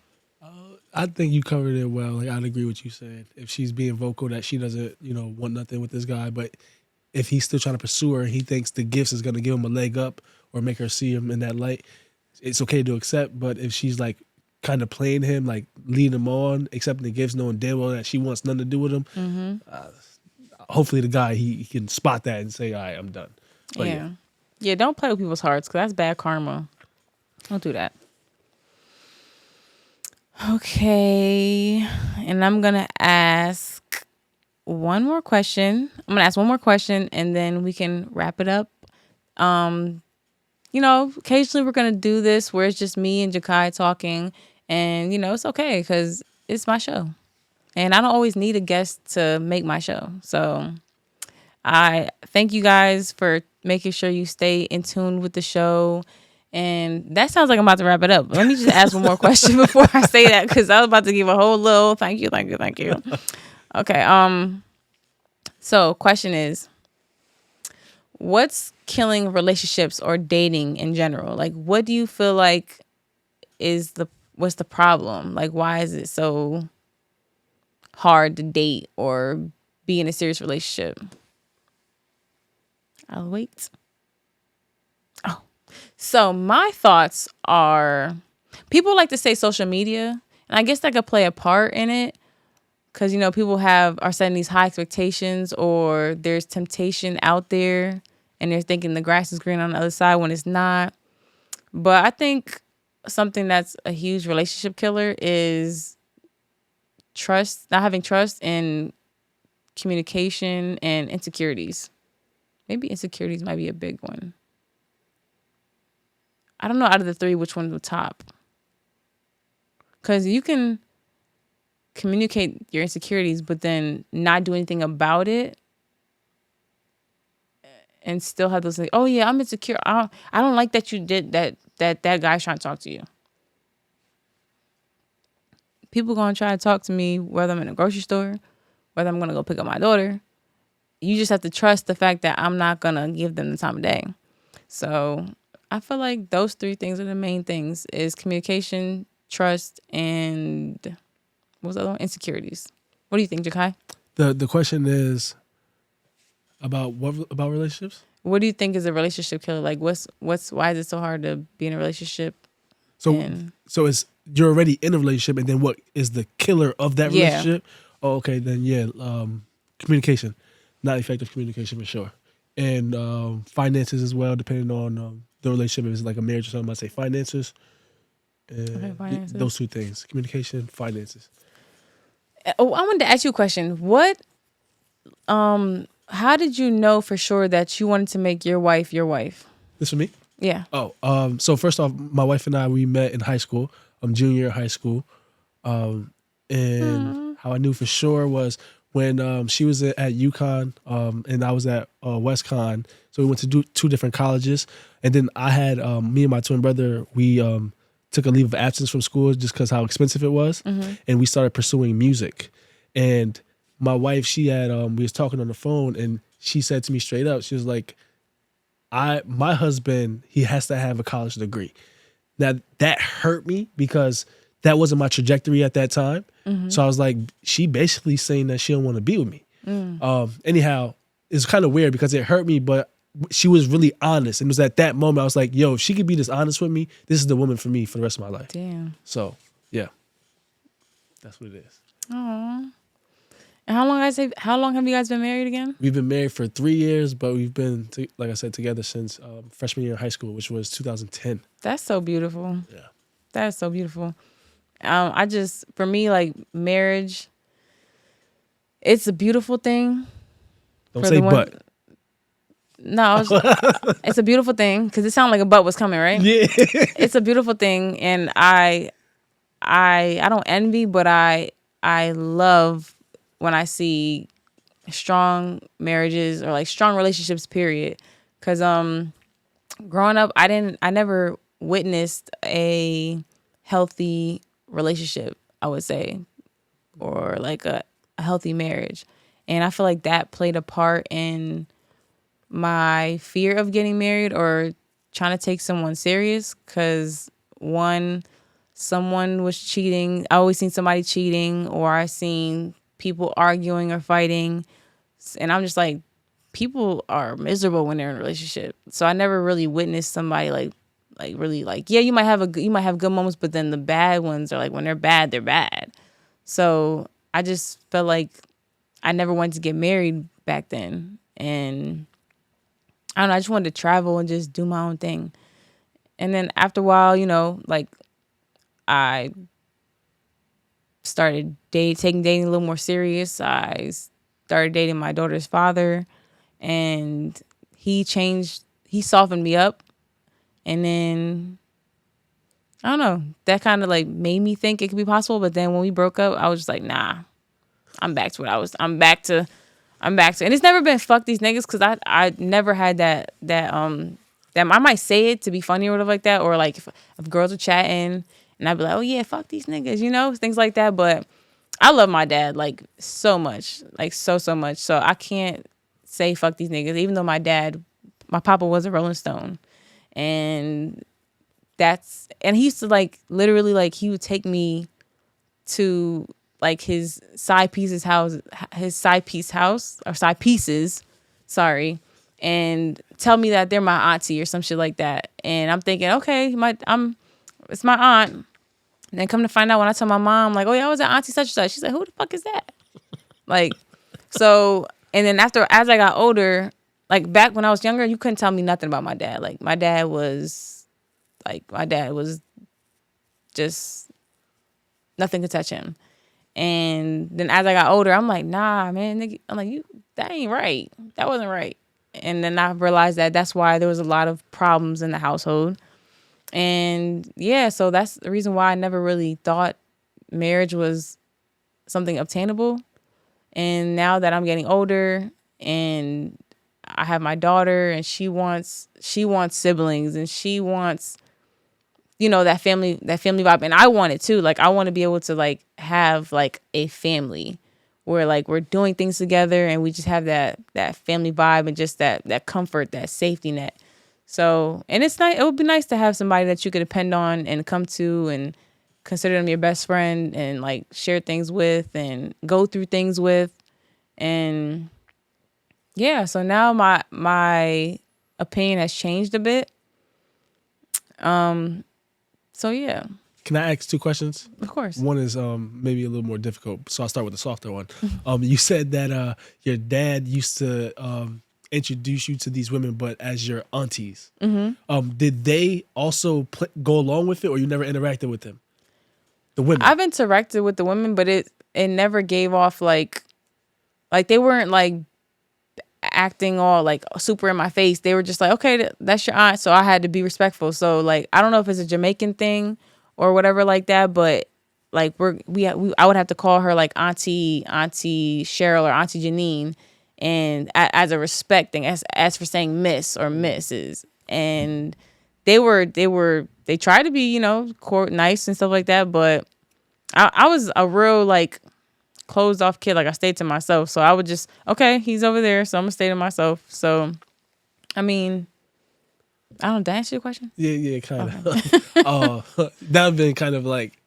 I think you covered it well. Like I'd agree with you said. If she's being vocal that she doesn't, want nothing with this guy, but if he's still trying to pursue her, he thinks the gifts is going to give him a leg up or make her see him in that light. It's okay to accept, but if she's like kind of playing him, like leading him on, accepting the gifts, knowing damn well that she wants nothing to do with him, hopefully the guy he can spot that and say, "All right, I'm done." But yeah. Don't play with people's hearts because that's bad karma. Don't do that. Okay, and I'm gonna ask one more question. And then we can wrap it up. Occasionally we're going to do this where it's just me and Jakai talking. And, it's okay because it's my show. And I don't always need a guest to make my show. So I thank you guys for making sure you stay in tune with the show. And that sounds like I'm about to wrap it up. Let me just ask one more question before I say that because I was about to give a whole little thank you. Okay. So question is, what's killing relationships or dating in general? Like, what do you feel like what's the problem? Like, why is it so hard to date or be in a serious relationship? I'll wait. Oh, so my thoughts are people like to say social media, and I guess that could play a part in it. Because, people are setting these high expectations or there's temptation out there and they're thinking the grass is green on the other side when it's not. But I think something that's a huge relationship killer is not having trust in communication and insecurities. Maybe insecurities might be a big one. I don't know out of the three which one's the top. Because you can communicate your insecurities, but then not do anything about it and still have those like, oh yeah, I'm insecure. I don't like that you did that guy's trying to talk to you. People gonna try to talk to me whether I'm in a grocery store, whether I'm gonna go pick up my daughter. You just have to trust the fact that I'm not gonna give them the time of day. So I feel like those three things are the main things: is communication, trust, and what was the other one? Insecurities. What do you think, Jakai? The question is about what about relationships? What do you think is a relationship killer? Like why is it so hard to be in a relationship? So it's you're already in a relationship, and then what is the killer of that relationship? Oh, okay, then communication, not effective communication for sure, and finances as well, depending on the relationship. If it's like a marriage or something, I say finances. Finances. Those two things: communication, finances. Oh, I wanted to ask you a question. How did you know for sure that you wanted to make your wife your wife? This for me? Yeah. Oh, so first off, my wife and I, we met in high school, junior year of high school. And How I knew for sure was when she was at UConn and I was at WestCon. So we went to do two different colleges. And then I had me and my twin brother, we took a leave of absence from school just because how expensive it was. And we started pursuing music. And my wife, she had, we was talking on the phone and she said to me straight up, she was like, my husband, he has to have a college degree. Now that hurt me because that wasn't my trajectory at that time. So I was like, she basically saying that she don't want to be with me. Anyhow, it's kind of weird because it hurt me, but she was really honest. And it was at that moment I was like, yo, if she could be this honest with me, this is the woman for me for the rest of my life. Damn. So yeah, that's what it is. Aww. And how long have you guys been married again? We've been married for 3 years, but we've been, like I said, together since freshman year of high school, which was 2010. That's so beautiful. Yeah. That is so beautiful. For me, like marriage, it's a beautiful thing. Don't say but. No, it's a beautiful thing because it sounded like a butt was coming, right? Yeah. It's a beautiful thing, and I don't envy, but I love when I see strong marriages or like strong relationships, period. Because growing up, I never witnessed a healthy relationship, I would say, or like a healthy marriage. And I feel like that played a part in my fear of getting married or trying to take someone serious. Because someone was cheating. I always seen somebody cheating, or I seen people arguing or fighting. And I'm just like, people are miserable when they're in a relationship. So I never really witnessed somebody like really like, yeah, you might have good moments, but then the bad ones are like, when they're bad, they're bad. So I just felt like I never wanted to get married back then. And I don't know, I just wanted to travel and just do my own thing. And then after a while, like I started taking dating a little more serious. I started dating my daughter's father, and he softened me up. And then I don't know, that kind of like made me think it could be possible. But then when we broke up, I was just like, nah, I'm back to what I was. I'm back to, and it's never been fuck these niggas, because I never had that I might say it to be funny or whatever like that, or like if girls are chatting and I'd be like, oh yeah, fuck these niggas, things like that. But I love my dad like so much, like so much. So I can't say fuck these niggas, even though my papa was a Rolling Stone. And he used to like literally like he would take me to like his side pieces, sorry, and tell me that they're my auntie or some shit like that. And I'm thinking, okay, it's my aunt. And then come to find out when I tell my mom, like, oh yeah, I was at auntie such and such. She's like, who the fuck is that? Like, so, and then as I got older, like back when I was younger, you couldn't tell me nothing about my dad. Like my dad was just, nothing could touch him. And then as I got older, I'm like, nah, man, nigga, I'm like, that ain't right. That wasn't right. And then I realized that that's why there was a lot of problems in the household. And yeah, so that's the reason why I never really thought marriage was something obtainable. And now that I'm getting older and I have my daughter, and she wants siblings, and she wants, that family vibe. And I want it too. Like I want to be able to like have like a family where like we're doing things together and we just have that family vibe and just that comfort, that safety net. So, and it's nice. It would be nice to have somebody that you could depend on and come to and consider them your best friend and like share things with and go through things with. And yeah, so now my opinion has changed a bit. So yeah. Can I ask two questions? Of course. One is maybe a little more difficult, so I'll start with the softer one. You said that your dad used to introduce you to these women, but as your aunties. Mm-hmm. Did they also go along with it, or you never interacted with them? The women. I've interacted with the women, but it never gave off like they weren't like acting all like super in my face. They were just like, okay, that's your aunt, so I had to be respectful. So like I don't know if it's a Jamaican thing or whatever like that, but like I would have to call her like Auntie Cheryl or Auntie Janine, and as a respect thing, as for saying Miss or Mrs. And they tried to be, nice and stuff like that, but I was a real like closed off kid. Like I stayed to myself, so I would just, okay, he's over there, so I'm gonna stay to myself. So I mean, I don't know, did I answer your question? Yeah, kind of. That would have been kind of like,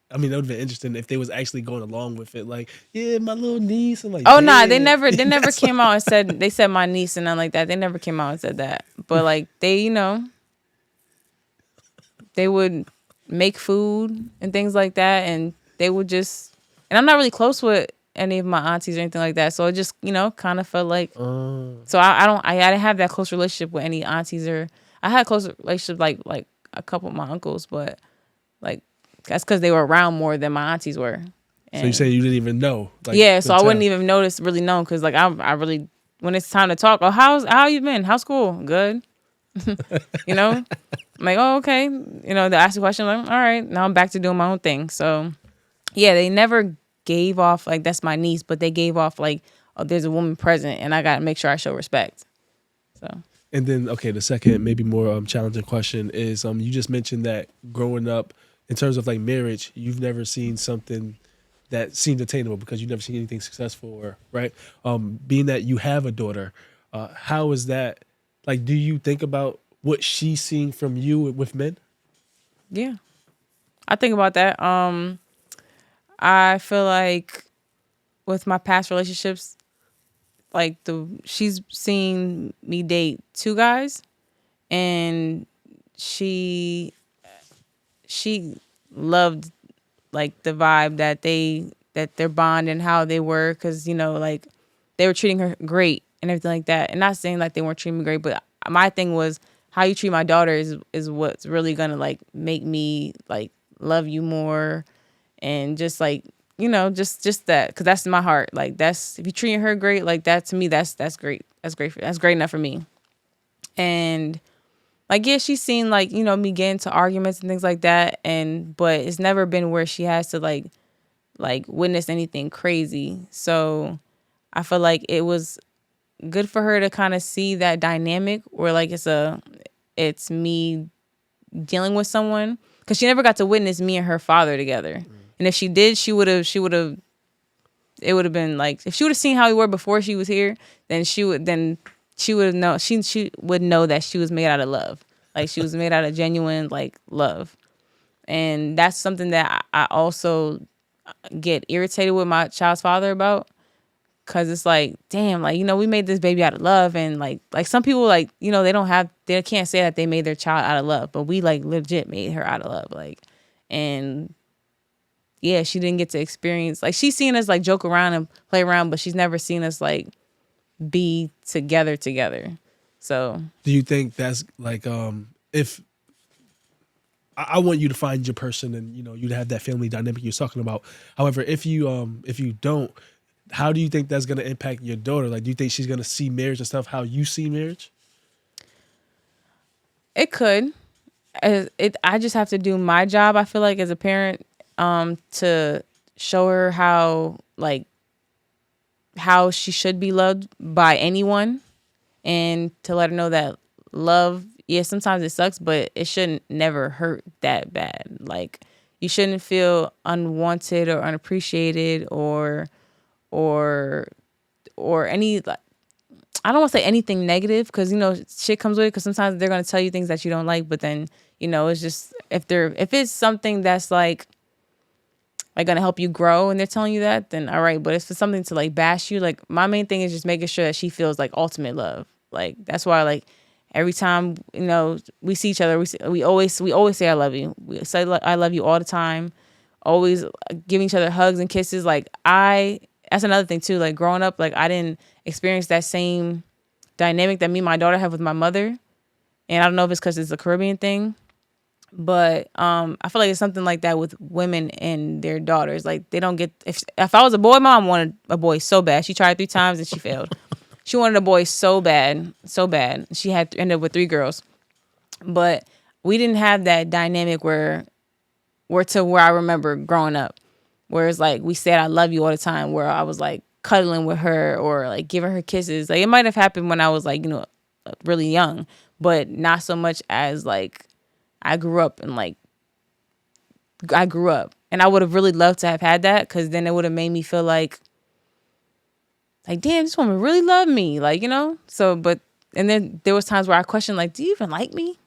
I mean, that would have been interesting if they was actually going along with it. Like, yeah, my little niece. I'm like, Oh no, damn. they never came out and said my niece and nothing like that. They never came out and said that. But like they would make food and things like that, and they would just, and I'm not really close with any of my aunties or anything like that, so it just kind of felt like, so I didn't have that close relationship with any aunties, or I had a close relationship like a couple of my uncles, but like that's because they were around more than my aunties were. So you say you didn't even know? Like, yeah, so I wouldn't even really know, because like I really, when it's time to talk, oh, how you been? How's school? Good. I'm like, oh, okay. They ask the question, I'm like, all right, now I'm back to doing my own thing. So yeah, they never gave off like that's my niece, but they gave off like, oh, there's a woman present and I gotta make sure I show respect. So. And then, okay, the second, maybe more challenging question is, you just mentioned that growing up, in terms of like marriage, you've never seen something that seemed attainable because you've never seen anything successful, or right. Being that you have a daughter, how is that? Like, do you think about what she's seeing from you with men? Yeah, I think about that. I feel like with my past relationships, like she's seen me date two guys, and she loved like the vibe that their bond and how they were, because like they were treating her great and everything like that. And not saying like they weren't treating me great, but my thing was, how you treat my daughter is what's really gonna like make me like love you more, and just like just that, because that's in my heart. Like, that's, if you're treating her great, like that, to me, that's great. That's great enough for me. And like, yeah, she's seen like me get into arguments and things like that, but it's never been where she has to like witness anything crazy. So I feel like it was good for her to kind of see that dynamic where like it's me dealing with someone, because she never got to witness me and her father together. And if she did, it would have been like, if she would have seen how we were before she was here, then she would know, she would know that she was made out of love. Like, she was made out of genuine like love. And that's something that I also get irritated with my child's father about, because it's like, damn, like, we made this baby out of love. And like some people, like, they can't say that they made their child out of love, but we like legit made her out of love. Like, and yeah, she didn't get to experience, like, she's seen us like joke around and play around, but she's never seen us like be together. So do you think that's like, if I want you to find your person and you'd have that family dynamic you're talking about. However, if you don't, how do you think that's going to impact your daughter? Like, do you think she's going to see marriage and stuff how you see marriage? it could. I just have to do my job, I feel like, as a parent, to show her how she should be loved by anyone, and to let her know that love, yeah, sometimes it sucks, but it shouldn't never hurt that bad. Like, you shouldn't feel unwanted or unappreciated or any, like, I don't want to say anything negative, because shit comes with it, because sometimes they're going to tell you things that you don't like, but then it's just, if it's something that's like gonna help you grow and they're telling you that, then all right. But if it's something to like bash you, like, my main thing is just making sure that she feels like ultimate love. Like, that's why, like, every time we see each other, we always say I love you. We say I love you all the time. Always giving each other hugs and kisses. Like, that's another thing too. Like, growing up, like, I didn't experience that same dynamic that me and my daughter have with my mother. And I don't know if it's because it's a Caribbean thing, but I feel like it's something like that with women and their daughters. Like, they don't get, if I was a boy, my mom wanted a boy so bad. She tried 3 times and she failed. She wanted a boy so bad. She ended up with 3 girls. But we didn't have that dynamic where were to where I remember growing up, where it's like we said I love you all the time, where I was like cuddling with her or like giving her kisses. Like it might have happened when I was like, really young, but not so much as like I grew up and like I grew up. And I would have really loved to have had that, because then it would have made me feel like damn, this woman really loved me. Like, So, but, and then there was times where I questioned, like, do you even like me?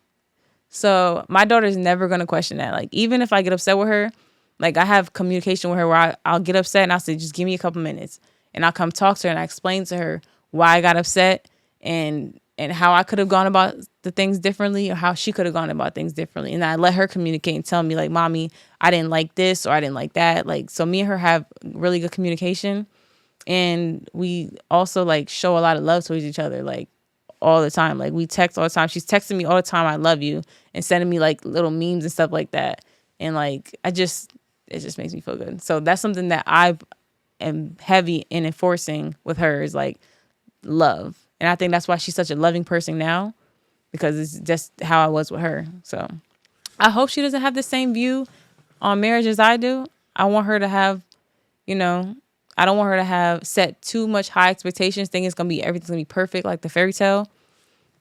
So my daughter's never going to question that. Like, even if I get upset with her, like I have communication with her where I'll get upset and I'll say, just give me a couple minutes. And I'll come talk to her and I explain to her why I got upset and how I could have gone about the things differently, or how she could have gone about things differently. And I let her communicate and tell me like, mommy, I didn't like this or I didn't like that. Like, so me and her have really good communication. And we also like show a lot of love towards each other, like all the time. Like we text all the time. She's texting me all the time, I love you, and sending me like little memes and stuff like that. And like, it just makes me feel good. So that's something that I am heavy in enforcing with her, is like love. And I think that's why she's such a loving person now, because it's just how I was with her. So I hope she doesn't have the same view on marriage as I do. I want her to have, I don't want her to have set too much high expectations, thinking everything's gonna be perfect like the fairy tale.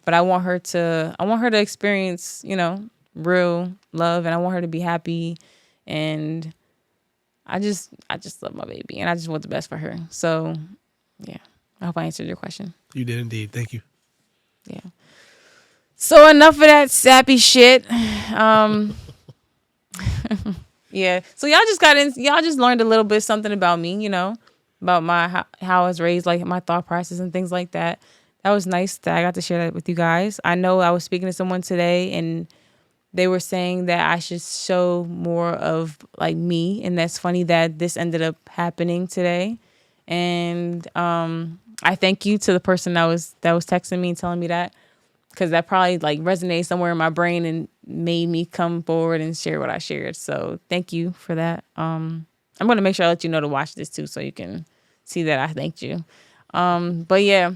But I want her to experience, real love, and I want her to be happy. And I just love my baby, and I just want the best for her. So yeah, I hope I answered your question. You did indeed. Thank you. Yeah. So enough of that sappy shit. Yeah. So y'all just learned a little bit something about me, about how I was raised, like my thought process and things like that. That was nice that I got to share that with you guys. I know I was speaking to someone today and they were saying that I should show more of like me, and that's funny that this ended up happening today. And I thank you to the person that was texting me and telling me that, because that probably like resonated somewhere in my brain and made me come forward and share what I shared. So thank you for that. I'm going to make sure I let you know to watch this too, so you can see that I thanked you. But yeah,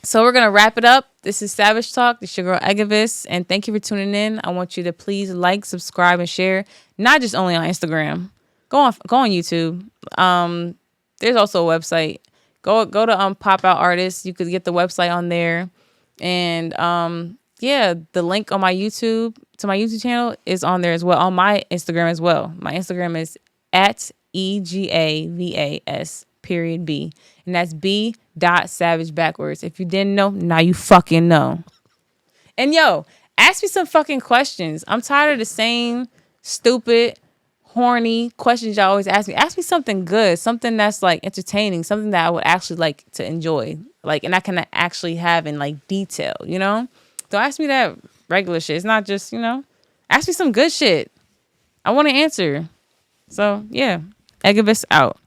so we're going to wrap it up. This is Savage Talk. This is your girl Egavis, and thank you for tuning in. I want you to please like, subscribe, and share, not just only on Instagram. Go on YouTube. There's also a website. Go to Pop Out Artists. You could get the website on there. And the link on my YouTube to my YouTube channel is on there as well, on my Instagram as well. My Instagram is at EGAVAS_B, and that's B.Savage backwards. If you didn't know, now you fucking know. And yo, ask me some fucking questions. I'm tired of the same stupid, horny questions y'all always ask me. Ask me something good, something that's like entertaining, something that I would actually like to enjoy, like, and I can actually have in like detail, Don't ask me that regular shit. It's not just, ask me some good shit. I want to answer. So yeah, Egavis out.